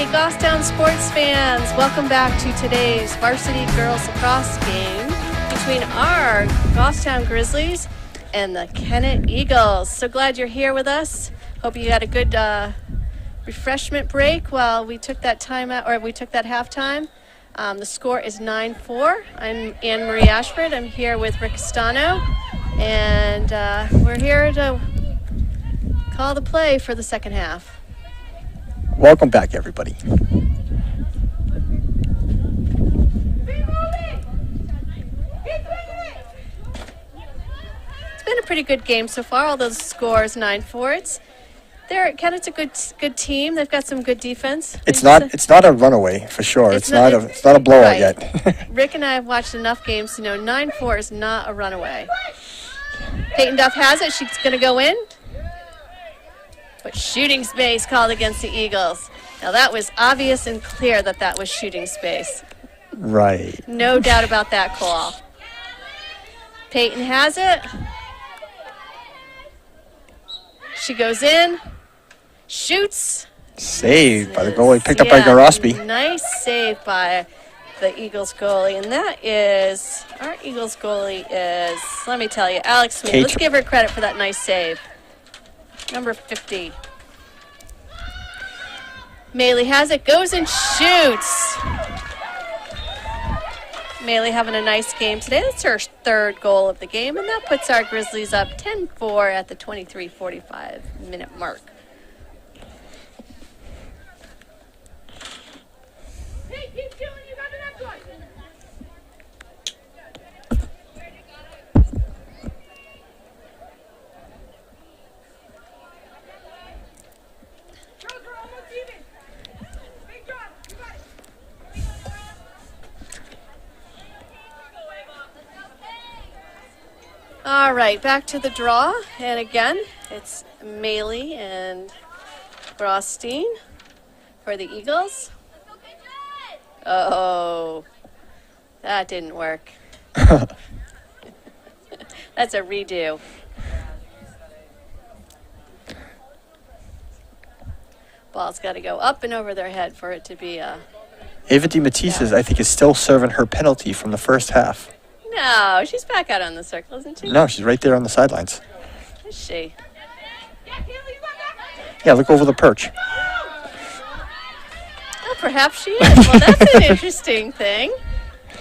A: Hey, Goffstown sports fans, welcome back to today's varsity girls lacrosse game between our Goffstown Grizzlies and the Kennett Eagles. So glad you're here with us. Hope you had a good refreshment break while we took that timeout, or we took that halftime. The score is 9-4. I'm Anne Marie Ashford. I'm here with Rick Castano, and we're here to call the play for the second half.
B: Welcome back, everybody.
A: It's been a pretty good game so far, although the score is 9-4. Kennett's a good team. They've got some good defense.
B: It's not a runaway for sure. It's not a blowout
A: right.
B: yet.
A: Rick and I have watched enough games to know 9-4 is not a runaway. Peyton Duff has it. She's going to go in. But shooting space called against the Eagles. Now that was obvious and clear that was shooting space.
B: Right.
A: No doubt about that call. Peyton has it. She goes in. Shoots.
B: Saved by the goalie, picked up by Garospi.
A: Nice save by the Eagles goalie. And that is, our Eagles goalie is, let me tell you, Alex Smith. Let's give her credit for that nice save. Number 50. Maley has it, goes and shoots. Maley having a nice game today. That's her third goal of the game, and that puts our Grizzlies up 10-4 at the 23:45 minute mark.
C: Hey, keep chilling. You got the next one. Girls are almost even. Big drop. You got it.
A: All right, back to the draw. And again, it's Maley and Rothstein for the Eagles. Oh, that didn't work. That's a redo. Ball's got to go up and over their head for it to be a...
B: Ava DiMattei, I think, is still serving her penalty from the first half.
A: No, she's back out on the circle, isn't she?
B: No, she's right there on the sidelines.
A: Is she?
B: Yeah, look over the perch.
A: Oh, perhaps she is. Well, that's an interesting thing.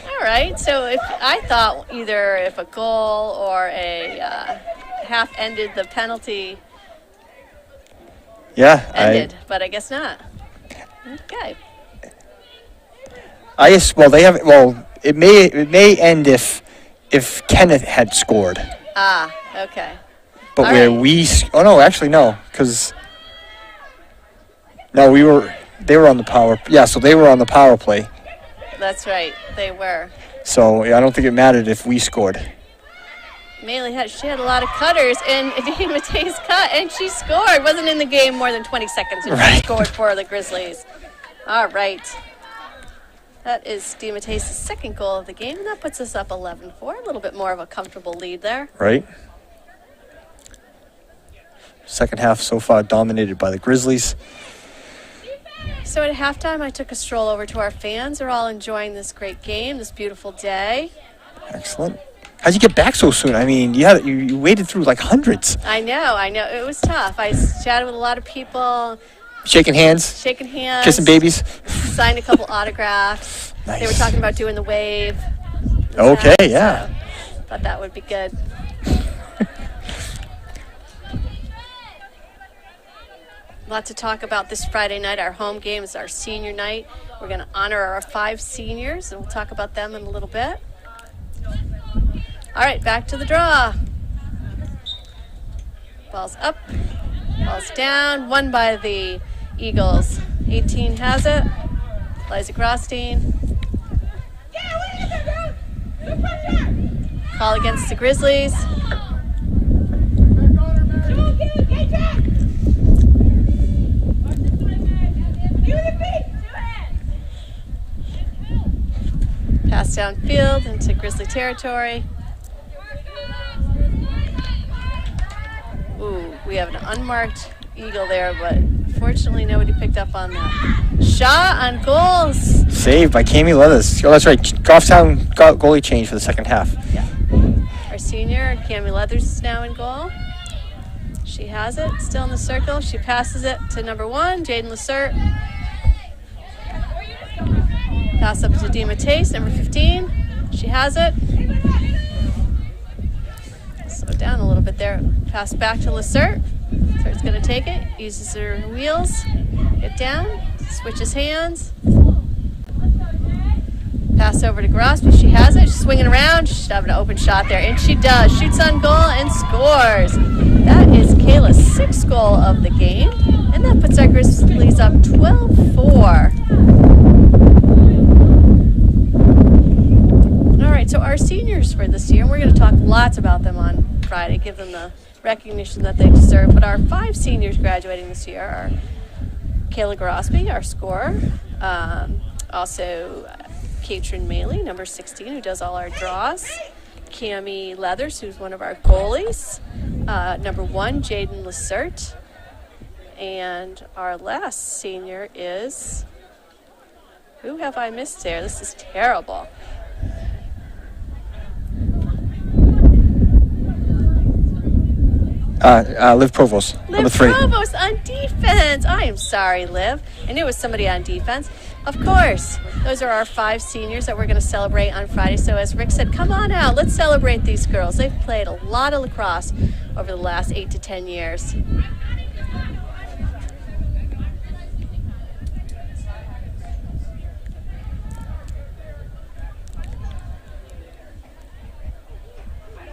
A: All right, so if I thought either if a goal or a half ended, the penalty
B: Yeah.
A: ended, but I guess not. Okay.
B: It may end if Kenneth had scored.
A: Ah, okay.
B: But
A: All
B: where
A: right.
B: no, actually no, because no, they were on the power. Yeah, so they were on the power play.
A: That's right, they were.
B: So I don't think it mattered if we scored.
A: Maley she had a lot of cutters, and DiMattei's cut, and she scored. Wasn't in the game more than 20 seconds, and she scored for the Grizzlies. All right. That is DiMattei's second goal of the game, and that puts us up 11-4. A little bit more of a comfortable lead there.
B: Right. Second half so far dominated by the Grizzlies.
A: So at halftime, I took a stroll over to our fans. They're all enjoying this great game, this beautiful day.
B: Excellent. How'd you get back so soon? I mean, you waded through like hundreds.
A: I know. It was tough. I chatted with a lot of people.
B: Shaking hands. Kissing babies.
A: Signed a couple autographs.
B: Nice.
A: They were talking about doing the wave.
B: Okay, yeah.
A: So thought that would be good. Lot to talk about this Friday night. Our home game is our senior night. We're going to honor our 5 seniors, and we'll talk about them in a little bit. All right, back to the draw. Ball's up, ball's down, won by the Eagles. 18 has it. Liza Grosstein. Call against the Grizzlies. Pass downfield into Grizzly territory. Ooh, we have an unmarked Eagle there, but Unfortunately, nobody picked up on that. Shot on goals.
B: Saved by Cami Leathers. Oh, that's right. Goffstown got goalie change for the second half.
A: Yeah. Our senior, Cami Leathers, is now in goal. She has it, still in the circle. She passes it to number 1, Jaden Lacerte. Pass up to DeMatteis, number 15. She has it. Slow down a little bit there. Pass back to Lacerte. Lacerte's going to take it, uses her wheels, get down, switches hands. Pass over to Grosby. She has it. She's swinging around. She should have an open shot there. And she does. Shoots on goal and scores. That is Kayla's 6th goal of the game. And that puts our Grizzlies up 12-4. All right, so our seniors for this year, and we're going to talk lots about them on Friday, give them the recognition that they deserve. But our 5 seniors graduating this year are Kayla Grosby, our scorer. Also, Katrin Maley, number 16, who does all our draws. Cami Leathers, who's one of our goalies. Number 1, Jaden Lacerte. And our last senior is... Who have I missed there? This is terrible.
B: Liv Provost, number
A: Liv
B: 3.
A: Provost on defense. I am sorry, Liv. I knew it was somebody on defense. Of course, those are our 5 seniors that we're going to celebrate on Friday. So as Rick said, come on out. Let's celebrate these girls. They've played a lot of lacrosse over the last 8 to 10 years.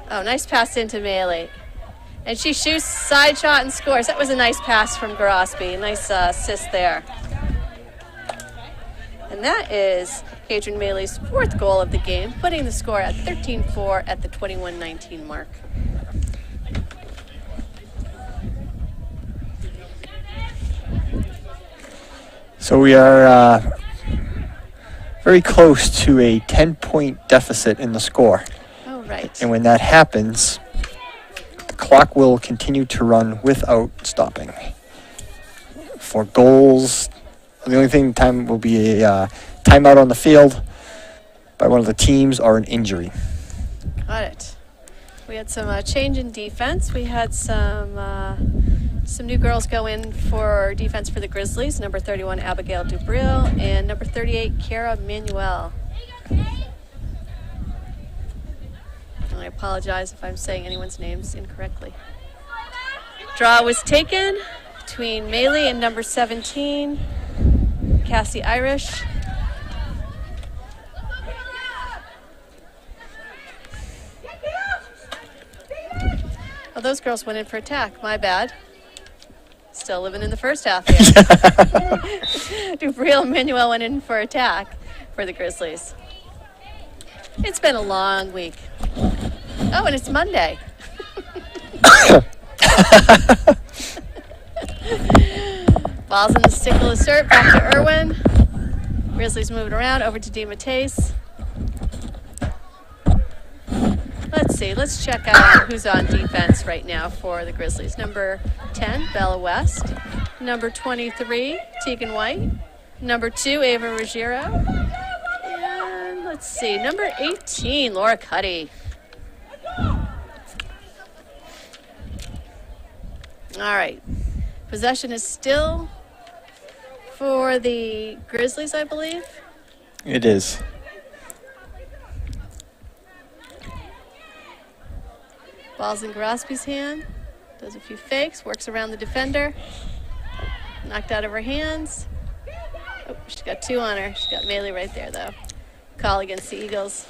A: Oh, nice pass into Maley. And she shoots, side shot, and scores. That was a nice pass from Grosby. A nice assist there. And that is Katrin Maley's 4th goal of the game, putting the score at 13-4 at the 21-19 mark.
B: So we are very close to a 10-point deficit in the score.
A: Oh, right.
B: And when that happens, the clock will continue to run without stopping. For goals, the only thing time will be a timeout on the field by one of the teams or an injury.
A: Got it. We had some change in defense. We had some new girls go in for defense for the Grizzlies. Number 31, Abigail Dubril, and number 38, Kara Manuel. I apologize if I'm saying anyone's names incorrectly. Draw was taken between Maley and number 17, Cassie Irish. Oh, those girls went in for attack. My bad. Still living in the first half here. Dubril and Manuel went in for attack for the Grizzlies. It's been a long week. Oh, and it's Monday. Ball's in the stick of Lacerte, back to Irwin. Grizzlies moving around, over to DeMatteis. Let's see, let's check out who's on defense right now for the Grizzlies. Number 10, Bella West. Number 23, Tegan White. Number 2, Ava Ruggiero. And let's see, number 18, Laura Cuddy. All right, possession is still for the Grizzlies, I believe.
B: It is.
A: Ball's in Grosby's hand. Does a few fakes, works around the defender. Knocked out of her hands. Oh, she's got 2 on her. She's got Maley right there, though. Call against the Eagles.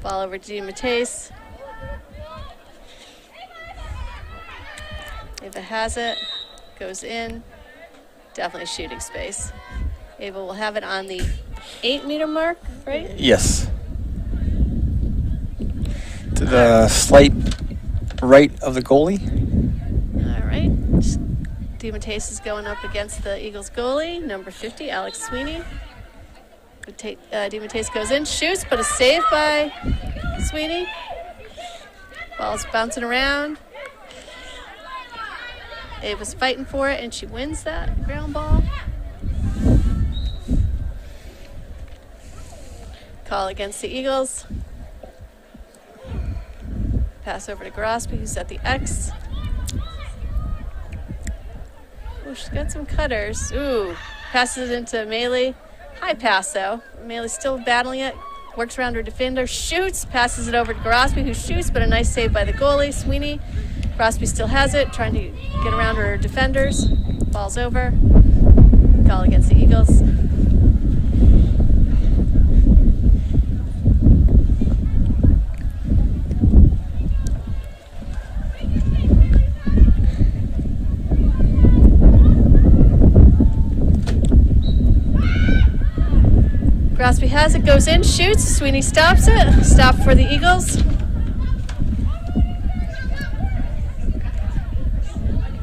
A: Ball over to DeMatteis. Ava has it. Goes in. Definitely shooting space. Ava will have it on the 8-meter mark, right?
B: Yes. To the slight right of the goalie.
A: All right. DeMatteis is going up against the Eagles goalie, number 50, Alex Sweeney. DeMatteis goes in, shoots, but a save by Sweeney. Ball's bouncing around. It was fighting for it, and she wins that ground ball. Call against the Eagles. Pass over to Grosby, who's at the X. Oh, she's got some cutters. Ooh, passes it into Maley. High pass, though. Maley's still battling it. Works around her defender, shoots, passes it over to Grosby, who shoots, but a nice save by the goalie, Sweeney. Grosby still has it, trying to get around her defenders. Ball's over. Call against the Eagles. Grosby has it, goes in, shoots. Sweeney stops it. Stop for the Eagles.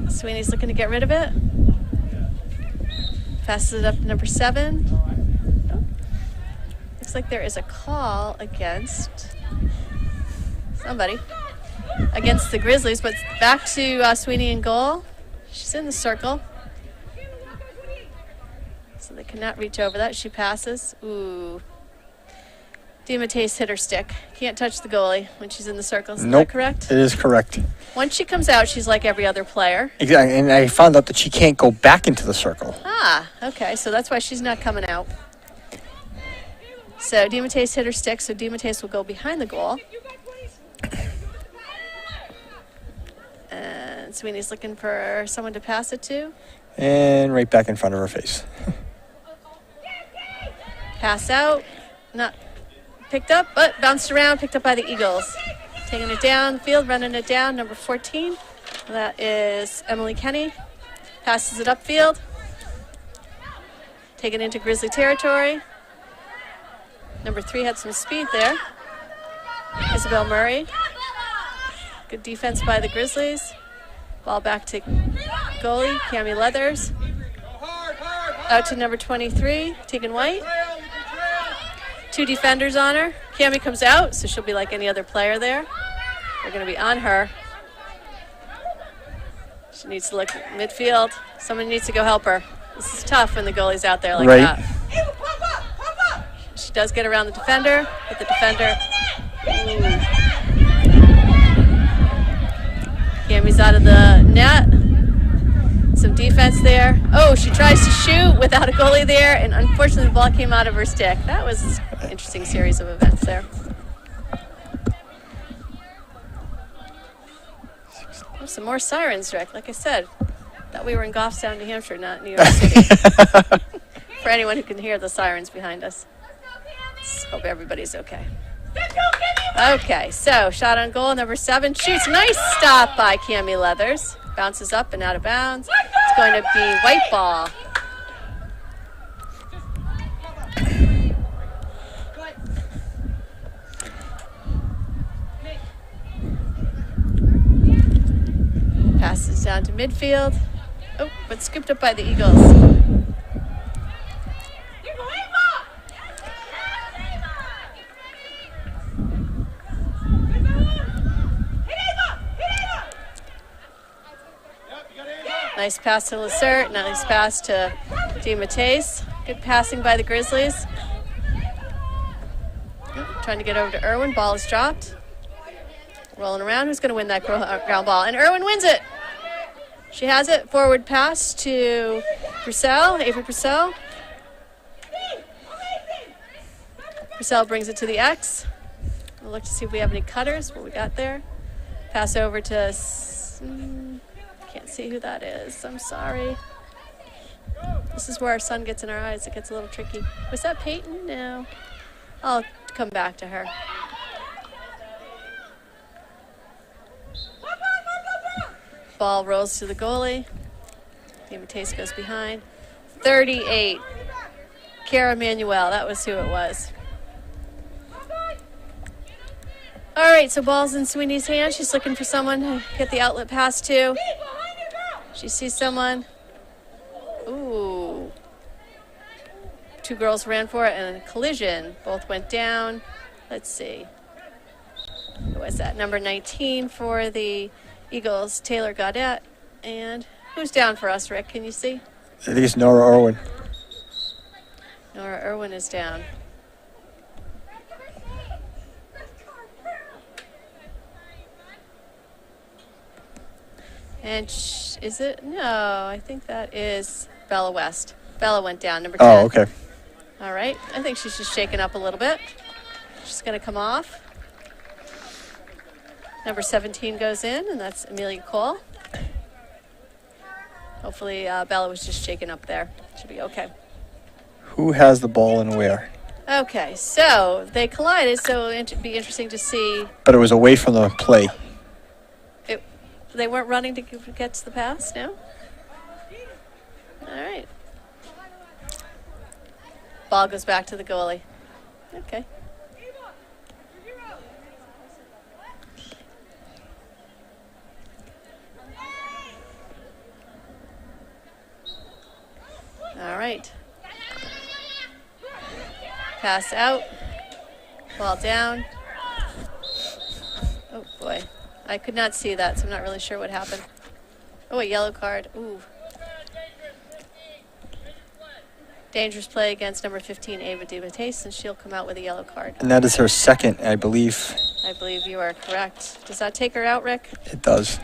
A: Sweeney's looking to get rid of it. Passes it up to number 7. Oh. Looks like there is a call against somebody. Against the Grizzlies, but back to Sweeney in goal. She's in the circle. So they cannot reach over that. She passes. Ooh. DiMatteis hit her stick. Can't touch the goalie when she's in the circle. Is that correct?
B: It is correct.
A: Once she comes out, she's like every other player.
B: Exactly, and I found out that she can't go back into the circle.
A: Ah, okay. So that's why she's not coming out. So DiMatteis hit her stick, so DiMatteis will go behind the goal. And Sweeney's looking for someone to pass it to.
B: And right back in front of her face.
A: Pass out. Not picked up, but bounced around, picked up by the Eagles. Taking it down the field, running it down, number 14. That is Emily Kenny. Passes it upfield. Taken into Grizzly territory. Number 3 had some speed there. Isabel Murray. Good defense by the Grizzlies. Ball back to goalie, Cammie Leathers. Out to number 23, Tegan White. 2 defenders on her. Cammie comes out, so she'll be like any other player there. They're going to be on her. She needs to look midfield. Someone needs to go help her. This is tough when the goalie's out there like that. She does get around the defender, but the defender... Cammie's out of the net. Some defense there. Oh, she tries to shoot without a goalie there, and unfortunately the ball came out of her stick. That was an interesting series of events there. Oh, some more sirens, Rick. Like I said, thought we were in Goffstown, New Hampshire, not New York City. For anyone who can hear the sirens behind us. Let's hope everybody's okay. Okay, so shot on goal, number 7 shoots. Nice stop by Cammie Leathers. Bounces up and out of bounds. It's going to be white ball. Passes down to midfield. Oh, but scooped up by the Eagles. Nice pass to Lacerte, nice pass to DiMatteis. Good passing by the Grizzlies. Trying to get over to Irwin, ball is dropped. Rolling around, who's going to win that ground ball? And Irwin wins it. She has it, forward pass to Purcell, Avery Purcell. Purcell brings it to the X. We'll look to see if we have any cutters, what we got there. Pass over to... Can't see who that is. I'm sorry. This is where our sun gets in our eyes. It gets a little tricky. Was that Peyton? No. I'll come back to her. Ball rolls to the goalie. DiMatteis goes behind. 38. Cara Manuel. That was who it was. All right, so ball's in Sweeney's hand. She's looking for someone to get the outlet pass to. She sees someone. Ooh. 2 girls ran for it and a collision. Both went down. Let's see. Who was that? Number 19 for the Eagles, Taylor Gaudette. And Who's down for us, Rick? Can you see?
B: I think it's Nora Irwin.
A: Nora Irwin is down. And is it? No, I think that is Bella West. Bella went down, number 10.
B: Oh, okay.
A: All right. I think she's just shaken up a little bit. She's going to come off. Number 17 goes in, and that's Amelia Cole. Hopefully Bella was just shaken up there. Should be okay.
B: Who has the ball and where?
A: Okay, so they collided, so it'd be interesting to see.
B: But it was away from the play.
A: They weren't running to get to the pass, no? All right. Ball goes back to the goalie. Okay. All right. Pass out. Ball down. Oh, boy. I could not see that, so I'm not really sure what happened. Oh, a yellow card. Ooh. Dangerous play against number 15, Ava DeMatteis, and she'll come out with a yellow card.
B: And that is her second, I believe.
A: I believe you are correct. Does that take her out, Rick?
B: It does.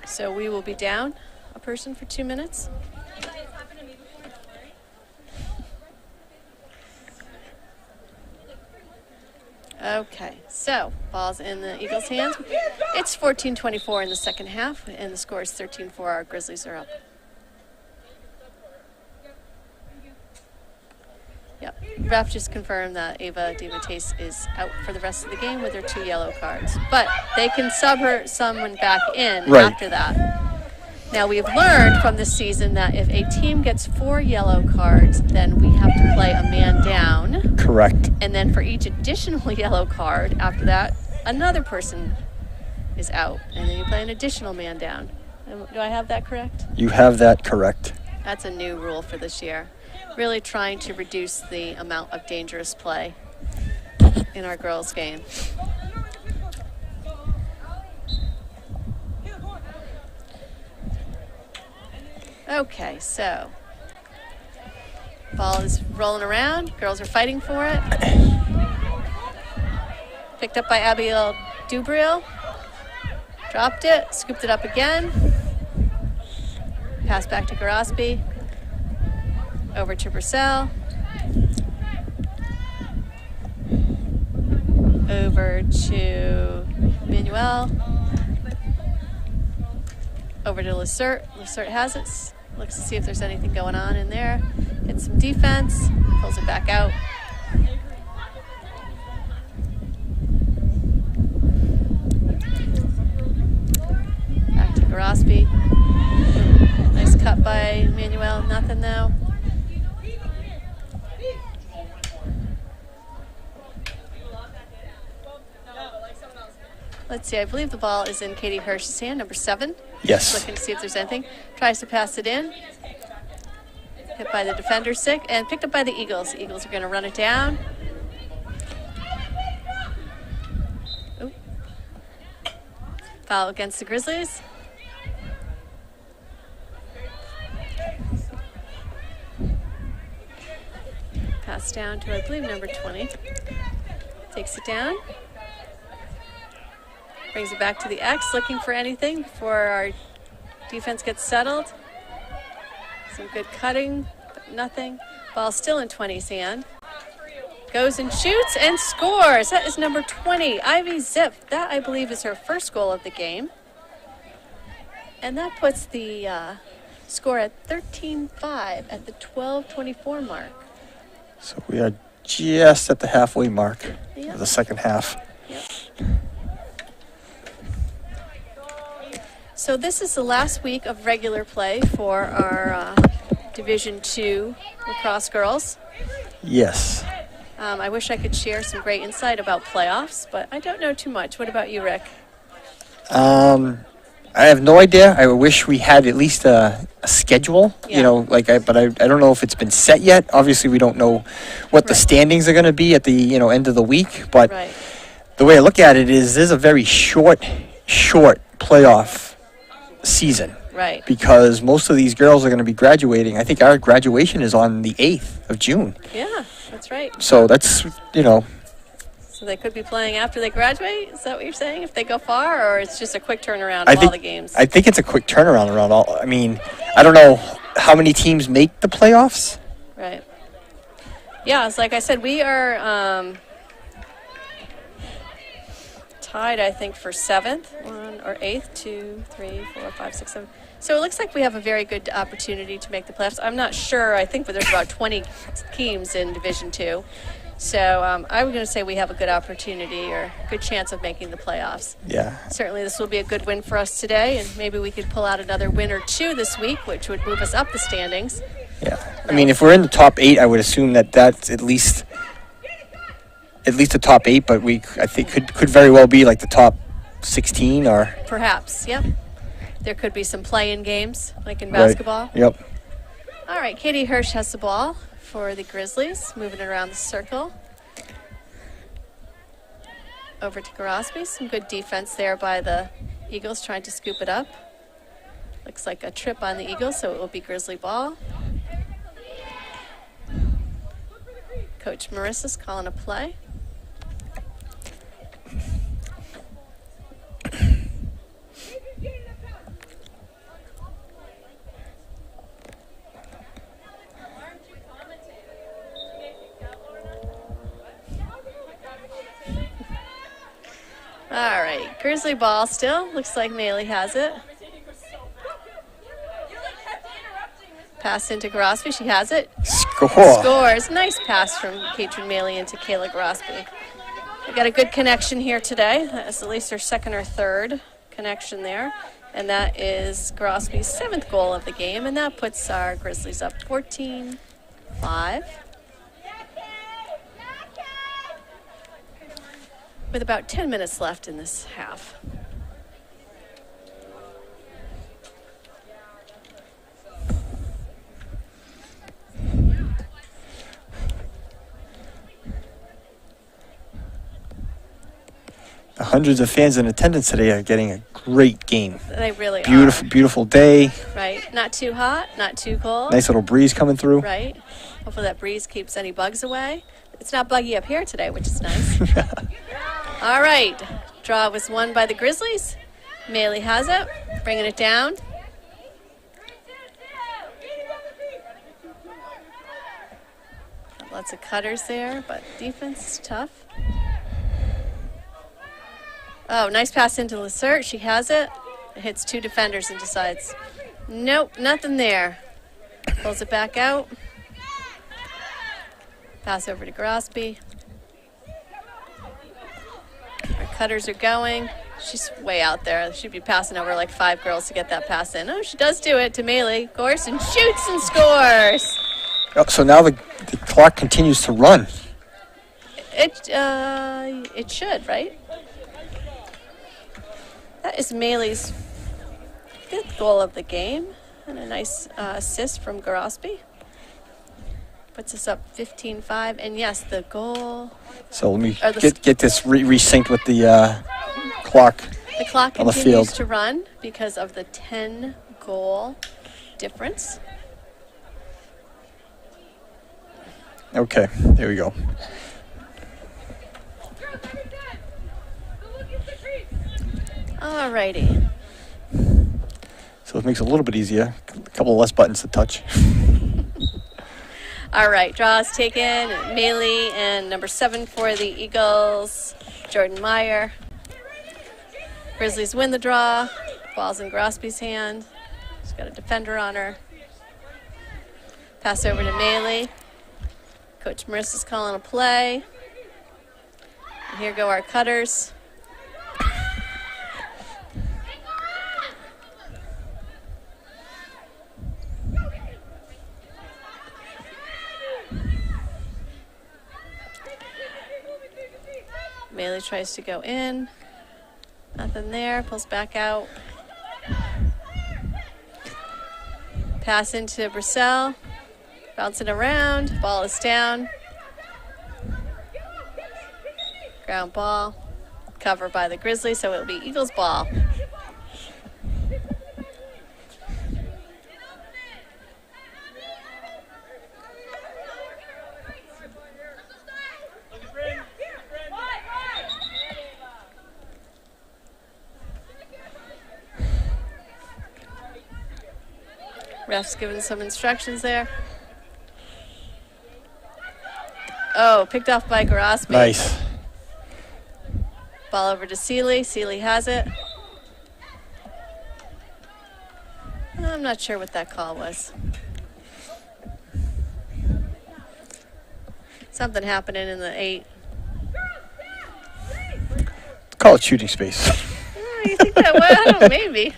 A: So we will be down a person for 2 minutes. Okay, so ball's in the Eagles' hands. It's 14-24 in the second half, and the score is 13-4. Our Grizzlies are up. Yep, ref just confirmed that Ava DeMatteis is out for the rest of the game with her 2 yellow cards. But they can sub someone back in
B: Right.
A: after that. Now, we've learned from this season that if a team gets 4 yellow cards, then we have to play a man down.
B: Correct.
A: And then for each additional yellow card after that, another person is out. And then you play an additional man down. Do I have that correct?
B: You have that correct.
A: That's a new rule for this year. Really trying to reduce the amount of dangerous play in our girls' game. Okay, so ball is rolling around. Girls are fighting for it. Picked up by Abigail Dubriel. Dropped it, scooped it up again. Pass back to Garosby. Over to Purcell. Over to Manuel. Over to Lacerte. Lacerte has it. Looks to see if there's anything going on in there. Hits some defense. Pulls it back out. Back to Garosby. Nice cut by Manuel. Nothing though. Let's see, I believe the ball is in Katie Hirsch's hand, number 7.
B: Yes.
A: Looking to see if there's anything. Tries to pass it in. Hit by the defender, sick, and picked up by the Eagles. The Eagles are going to run it down. Ooh. Foul against the Grizzlies. Pass down to, I believe, number 20. Takes it down. Brings it back to the X, looking for anything before our defense gets settled. Some good cutting, but nothing. Ball still in 20's hand. Goes and shoots and scores. That is number 20, Ivy Zip. That, I believe, is her first goal of the game. And that puts the score at 13-5 at the 12:24 mark.
B: So we are just at the halfway mark
A: Yep.
B: of the second half.
A: Yep. So this is the last week of regular play for our Division II lacrosse girls.
B: Yes.
A: I wish I could share some great insight about playoffs, but I don't know too much. What about you, Rick?
B: I have no idea. I wish we had at least a schedule,
A: Yeah.
B: you know, but I don't know if it's been set yet. Obviously, we don't know what the
A: Right.
B: standings are going to be at the, end of the week, but
A: Right.
B: the way I look at it is there's a very short playoff season.
A: Right.
B: Because most of these girls are going to be graduating. I think our graduation is on the 8th of June.
A: Yeah, that's right.
B: So that's,
A: So they could be playing after they graduate? Is that what you're saying? If they go far, or it's just a quick turnaround of all the games?
B: I think it's a quick turnaround around all. I mean, I don't know how many teams make the playoffs.
A: Right. Yeah, it's like I said, we are tied, I think, for 7th or 8th, 2, 3, 4, 5, 6, 7. So it looks like we have a very good opportunity to make the playoffs. I'm not sure. I think there's about 20 teams in Division 2. So I'm going to say we have a good opportunity or good chance of making the playoffs.
B: Yeah.
A: Certainly this will be a good win for us today, and maybe we could pull out another win or two this week, which would move us up the standings.
B: Yeah. I mean, if we're in the top 8, I would assume that that's at least the top 8, but I think could very well be like the top 16 or.
A: Perhaps, yep. There could be some play-in games, like in basketball.
B: Right. Yep.
A: All right, Katie Hirsch has the ball for the Grizzlies, moving it around the circle. Over to Grosby. Some good defense there by the Eagles, trying to scoop it up. Looks like a trip on the Eagles, so it will be Grizzly ball. Coach Marissa's calling a play. All right, Grizzly ball still. Looks like Maley has it. Pass into Grosby. She has it.
B: Score.
A: Scores. Nice pass from Katrin Maley into Kayla Grosby. We got a good connection here today. That's at least her second or third connection there. And that is Grosby's 7th goal of the game. And that puts our Grizzlies up 14-5. With about 10 minutes left in this half.
B: The hundreds of fans in attendance today are getting a great game.
A: They really
B: Beautiful,
A: are.
B: beautiful day.
A: Right. Not too hot, not too cold.
B: Nice little breeze coming through.
A: Right. Hopefully that breeze keeps any bugs away. It's not buggy up here today, which is nice. All right. Draw was won by the Grizzlies. Maley has it. Bringing it down. Lots of cutters there, but defense is tough. Oh, nice pass into Lacerte. She has it. It hits 2 defenders and decides, nope, nothing there. Pulls it back out. Pass over to Grosby. Our cutters are going. She's way out there. She'd be passing over like 5 girls to get that pass in. Oh, she does do it to Maley, of course, and shoots and scores.
B: Oh, so now the clock continues to run.
A: It should, right? That is Maley's 5th goal of the game, and a nice assist from Grosby. Puts us up 15-5, and yes, the goal.
B: So let me get this resynced with the clock.
A: The clock
B: on the
A: continues
B: field
A: to run because of the 10-goal difference.
B: Okay, there we go.
A: All righty.
B: So it makes it a little bit easier. A couple less buttons to touch.
A: All right, draw is taken. Maley and number 7 for the Eagles, Jordan Meyer. Grizzlies win the draw. Ball's in Grosby's hand. She's got a defender on her. Pass over to Maley. Coach Marissa's calling a play. And here go our cutters. Maley tries to go in. Nothing there. Pulls back out. Pass into Brissell. Bouncing around. Ball is down. Ground ball. cover by the Grizzlies, so it'll be Eagles ball. Ref's giving some instructions there. Oh, picked off by Grosby.
B: Nice.
A: Ball over to Seeley. Seeley has it. I'm not sure what that call was. Something happening in the 8.
B: Call it shooting space.
A: Oh, you think that? Well, I don't know, maybe.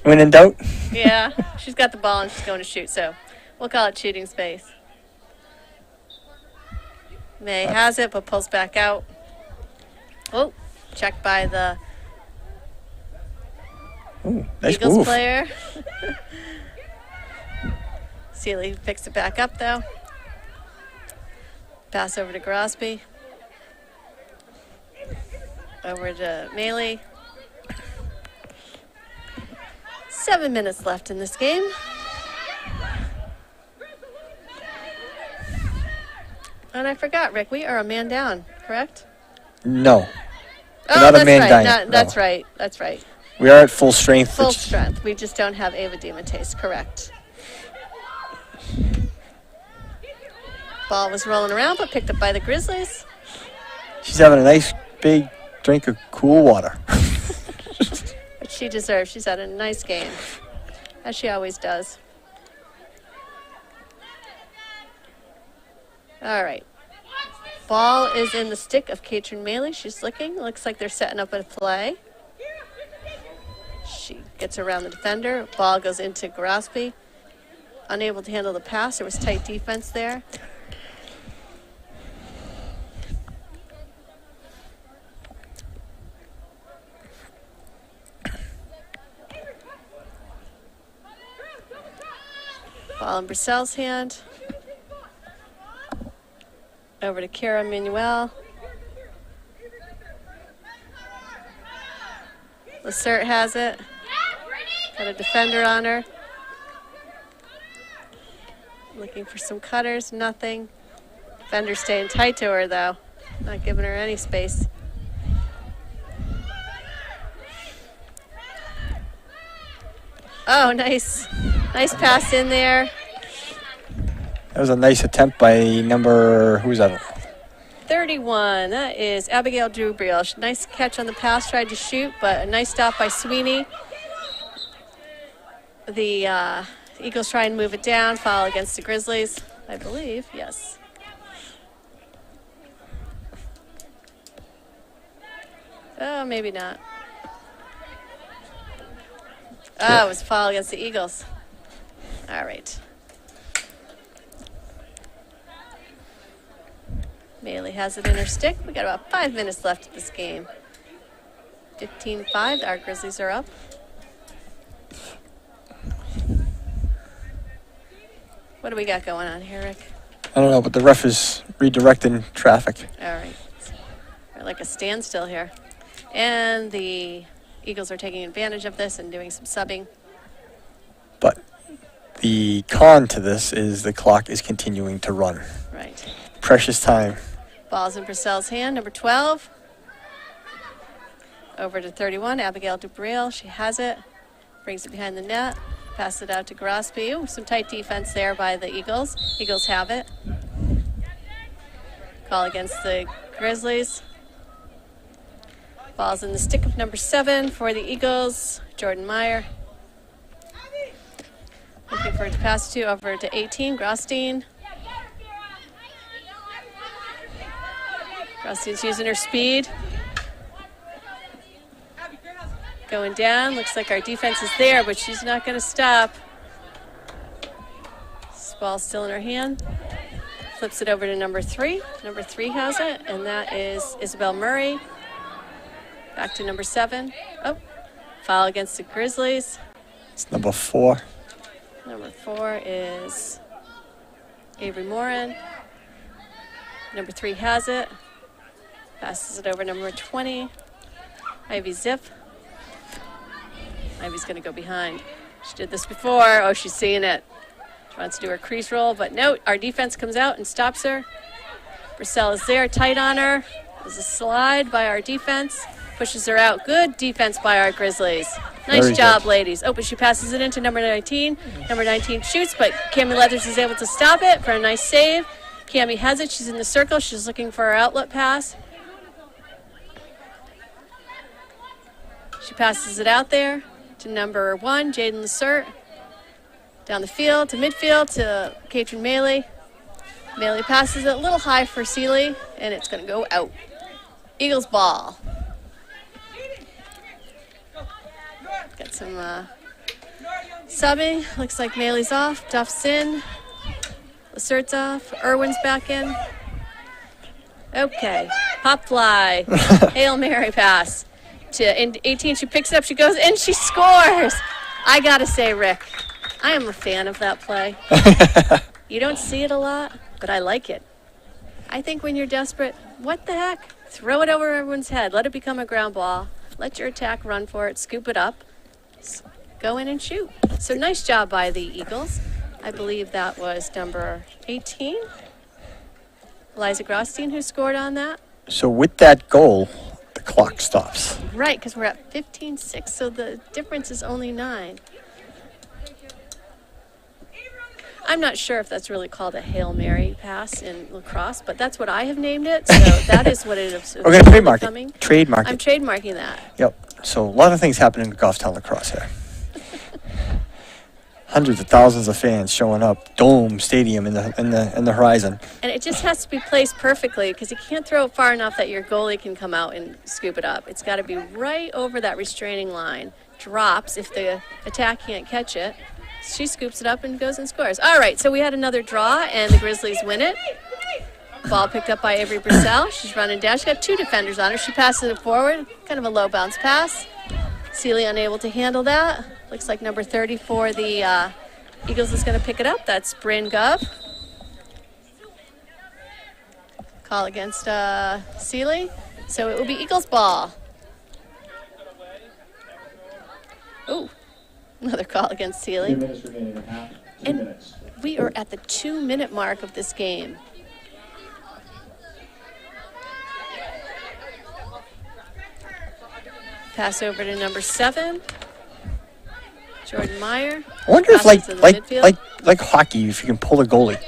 B: When in doubt.
A: Yeah, she's got the ball and she's going to shoot, so we'll call it shooting space. May has it, but pulls back out. Oh, checked by the
B: Ooh, nice
A: Eagles
B: move.
A: player. Seeley picks it back up, though. Pass over to Grosby. Over to Maley. 7 minutes left in this game. And I forgot, Rick, we are a man down, correct?
B: No.
A: Oh,
B: not a
A: that's
B: man
A: right.
B: down,
A: No, that's
B: no.
A: right. That's right.
B: We are at full strength.
A: Full
B: which-
A: strength. We just don't have Ava DiMattese, correct. Ball was rolling around, but picked up by the Grizzlies.
B: She's having a nice big drink of cool water.
A: Which she deserves. She's had a nice game, as she always does. All right. Ball is in the stick of Katrin Maley. She's looking. Looks like they're setting up a play. She gets around the defender. Ball goes into Grosby. Unable to handle the pass. There was tight defense there. Ball in Brissell's hand. Over to Kara Manuel. Lacerte has it. Got a defender on her. Looking for some cutters, nothing. Defender staying tight to her, though. Not giving her any space. Oh, nice. Nice pass in there.
B: That was a nice attempt by number, who's that?
A: 31. That is Abigail Dubriel. Nice catch on the pass. Tried to shoot, but a nice stop by Sweeney. The Eagles try and move it down. Foul against the Grizzlies, I believe. Yes. Oh, maybe not. Oh, it was a foul against the Eagles. All right. Maley has it in her stick. We got about 5 minutes left of this game. 15-5. Our Grizzlies are up. What do we got going on here, Rick?
B: I don't know, but the ref is redirecting traffic.
A: All right. We're like a standstill here. And the Eagles are taking advantage of this and doing some subbing.
B: But the con to this is the clock is continuing to run.
A: Right.
B: Precious time.
A: Ball's in Purcell's hand, number 12. Over to 31, Abigail Dubriel. She has it. Brings it behind the net. Pass it out to Grosby. Ooh, some tight defense there by the Eagles. Eagles have it. Call against the Grizzlies. Ball's in the stick of number 7 for the Eagles. Jordan Meyer. Looking for it to pass to over to 18, Grosstein. Grostein's using her speed. Going down. Looks like our defense is there, but she's not going to stop. This ball's still in her hand. Flips it over to number 3. Number 3 has it, and that is Isabel Murray. Back to number 7. Oh, foul against the Grizzlies.
B: It's number 4.
A: Number 4 is Avery Morin. Number 3 has it. Passes it over number 20. Ivy zip. Ivy's going to go behind. She did this before. Oh, she's seeing it. She wants to do her crease roll, but no, our defense comes out and stops her. Brissell is there, tight on her. There's a slide by our defense. Pushes her out. Good defense by our Grizzlies. Nice
B: Very
A: job,
B: good.
A: ladies. Oh, but she passes it into number 19. Number 19 shoots, but Cammie Leathers is able to stop it for a nice save. Cammie has it. She's in the circle. She's looking for her outlet pass. She passes it out there to number 1, Jaden Lacert. Down the field to midfield to Katrin Maley. Maley passes it a little high for Seeley, and it's going to go out. Eagles ball. Got some subbing. Looks like Maley's off. Duff's in. Lacert's off. Irwin's back in. Okay. Pop fly. Hail Mary pass. To 18, she picks it up, she goes, and she scores. I got to say, Rick, I am a fan of that play. You don't see it a lot, but I like it. I think when you're desperate, what the heck? Throw it over everyone's head. Let it become a ground ball. Let your attack run for it. Scoop it up. Go in and shoot. So nice job by the Eagles. I believe that was number 18. Eliza Grosstein who scored on that.
B: So with that goal, the clock stops.
A: Right, because we're at 15-6, so the difference is only 9. I'm not sure if that's really called a Hail Mary pass in lacrosse, but that's what I have named it, so that is what it is.
B: We're going to trademark
A: becoming.
B: it. Trademark
A: I'm
B: it.
A: trademarking that.
B: Yep. So a lot of things happen in Goffstown lacrosse here. Hundreds of thousands of fans showing up. Dome stadium in the horizon.
A: And it just has to be placed perfectly because you can't throw it far enough that your goalie can come out and scoop it up. It's got to be right over that restraining line. Drops if the attack can't catch it. She scoops it up and goes and scores. All right, so we had another draw, and the Grizzlies win it. Ball picked up by Avery Brissell. She's running down. She's got 2 defenders on her. She passes it forward. Kind of a low bounce pass. Seeley unable to handle that. Looks like number 30 for the Eagles is going to pick it up. That's Bryn Gov. Call against Seeley. So it will be Eagles ball. Oh, another call against
D: 2
A: Seeley.
D: minutes remaining in half. 2
A: And
D: minutes.
A: we are at the 2-minute mark of this game. Pass over to number 7, Jordan Meyer.
B: I wonder if
A: Passes to the midfield.
B: like hockey, if you can pull a goalie.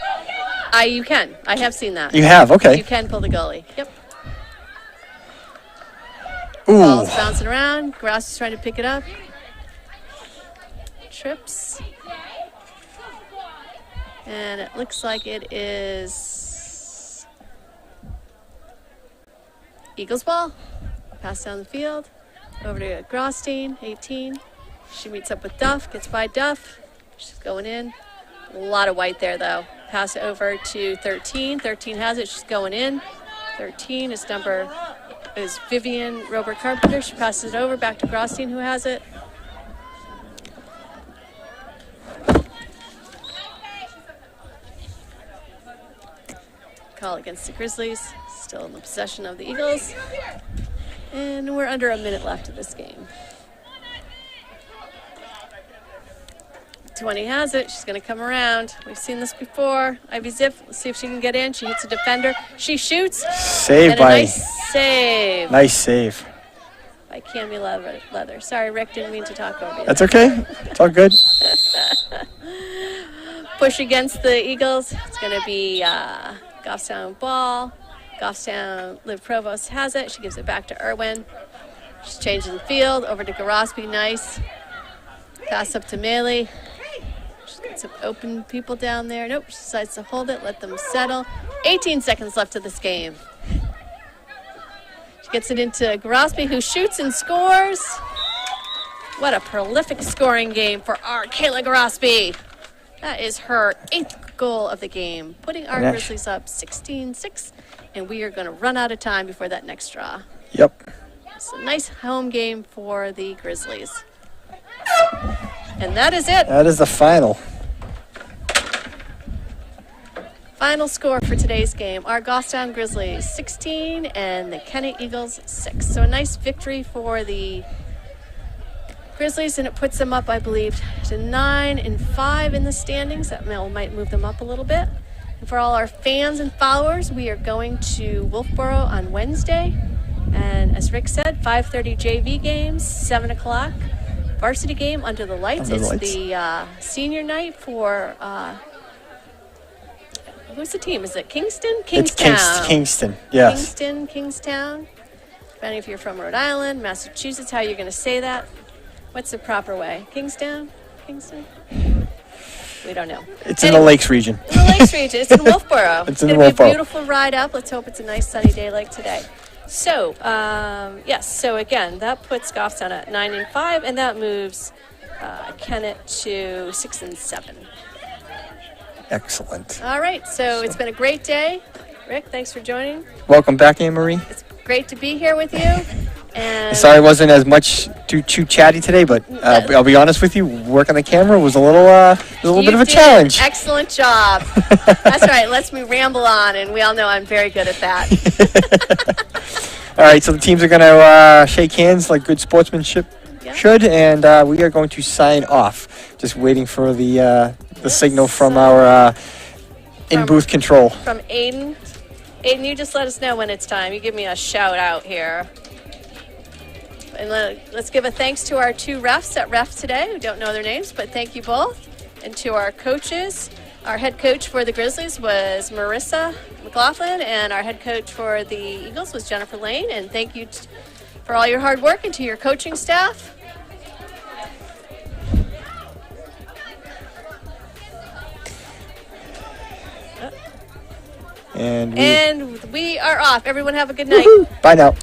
A: You can. I have seen that.
B: You have, okay.
A: You can pull the goalie. Yep.
B: Ooh.
A: Ball's bouncing around. Grouse is trying to pick it up. Trips. And it looks like it is Eagles ball. Pass down the field. Over to Grosstein, 18. She meets up with Duff, gets by Duff. She's going in. A lot of white there, though. Pass it over to 13. 13 has it. She's going in. 13 is Vivian Robert Carpenter. She passes it over back to Grosstein, who has it. Call against the Grizzlies. Still in the possession of the Eagles. And we're under a minute left of this game. 20 has it. She's going to come around. We've seen this before. Ivy Zip. Let's see if she can get in. She hits a defender. She shoots.
B: Save
A: And
B: by.
A: a nice save
B: Nice save.
A: by Cammie Leather. Sorry, Rick. Didn't mean to talk over you.
B: That's okay. It's all good.
A: Push against the Eagles. It's going to be Goffstown ball. Goffstown, Liv Provost has it. She gives it back to Irwin. She's changing the field. Over to Garospi. Nice. Pass up to Maley. She's got some open people down there. Nope, she decides to hold it, let them settle. 18 seconds left of this game. She gets it into Garospi, who shoots and scores. What a prolific scoring game for our Kayla Garospi. That is her 8th goal of the game, putting our
B: Nice.
A: Grizzlies up 16-6, and we are going to run out of time before that next draw.
B: Yep.
A: It's a nice home game for the Grizzlies. And that is it.
B: That is the final.
A: Final score for today's game, our Goffstown Grizzlies 16 and the Kennett Eagles 6. So a nice victory for the Grizzlies, and it puts them up, I believe, to 9-5 in the standings. That might move them up a little bit. And for all our fans and followers, we are going to Wolfboro on Wednesday. And as Rick said, 5:30 JV games, 7 o'clock varsity game under the lights. It's the senior night for, who's the team? Is it Kingston? Kingstown.
B: It's Kingston, yes.
A: Kingston, Kingstown. Depending if you're from Rhode Island, Massachusetts, how you're going to say that. What's the proper way? Kingstown? Kingston? We don't know.
B: It's in the Lakes region.
A: In the Lakes region. It's in Wolfboro.
B: It's in
A: going to be a
B: Wolfboro.
A: beautiful ride up. Let's hope it's a nice sunny day like today. So, yes. So, again, that puts Goffstown at 9-5, and that moves Kennett to 6-7.
B: Excellent.
A: All right. So, it's been a great day. Rick, thanks for joining.
B: Welcome back, Anne-Marie.
A: It's great to be here with you. And
B: Sorry it wasn't as much too chatty today, but I'll be honest with you, working the camera was a little bit of a challenge.
A: Excellent job. That's right. Lets me ramble on, and we all know I'm very good at that.
B: All right, so the teams are going to shake hands like good sportsmanship should, and we are going to sign off. Just waiting for the signal from our in-booth control.
A: From Aiden. Aiden, you just let us know when it's time. You give me a shout out here. And let's give a thanks to our two refs at ref today. We don't know their names, but thank you both. And to our coaches. Our head coach for the Grizzlies was Marissa McLaughlin, and our head coach for the Eagles was Jennifer Lane. And thank you for all your hard work, and to your coaching staff. And we are off. Everyone have a good night.
B: Woo-hoo. Bye now.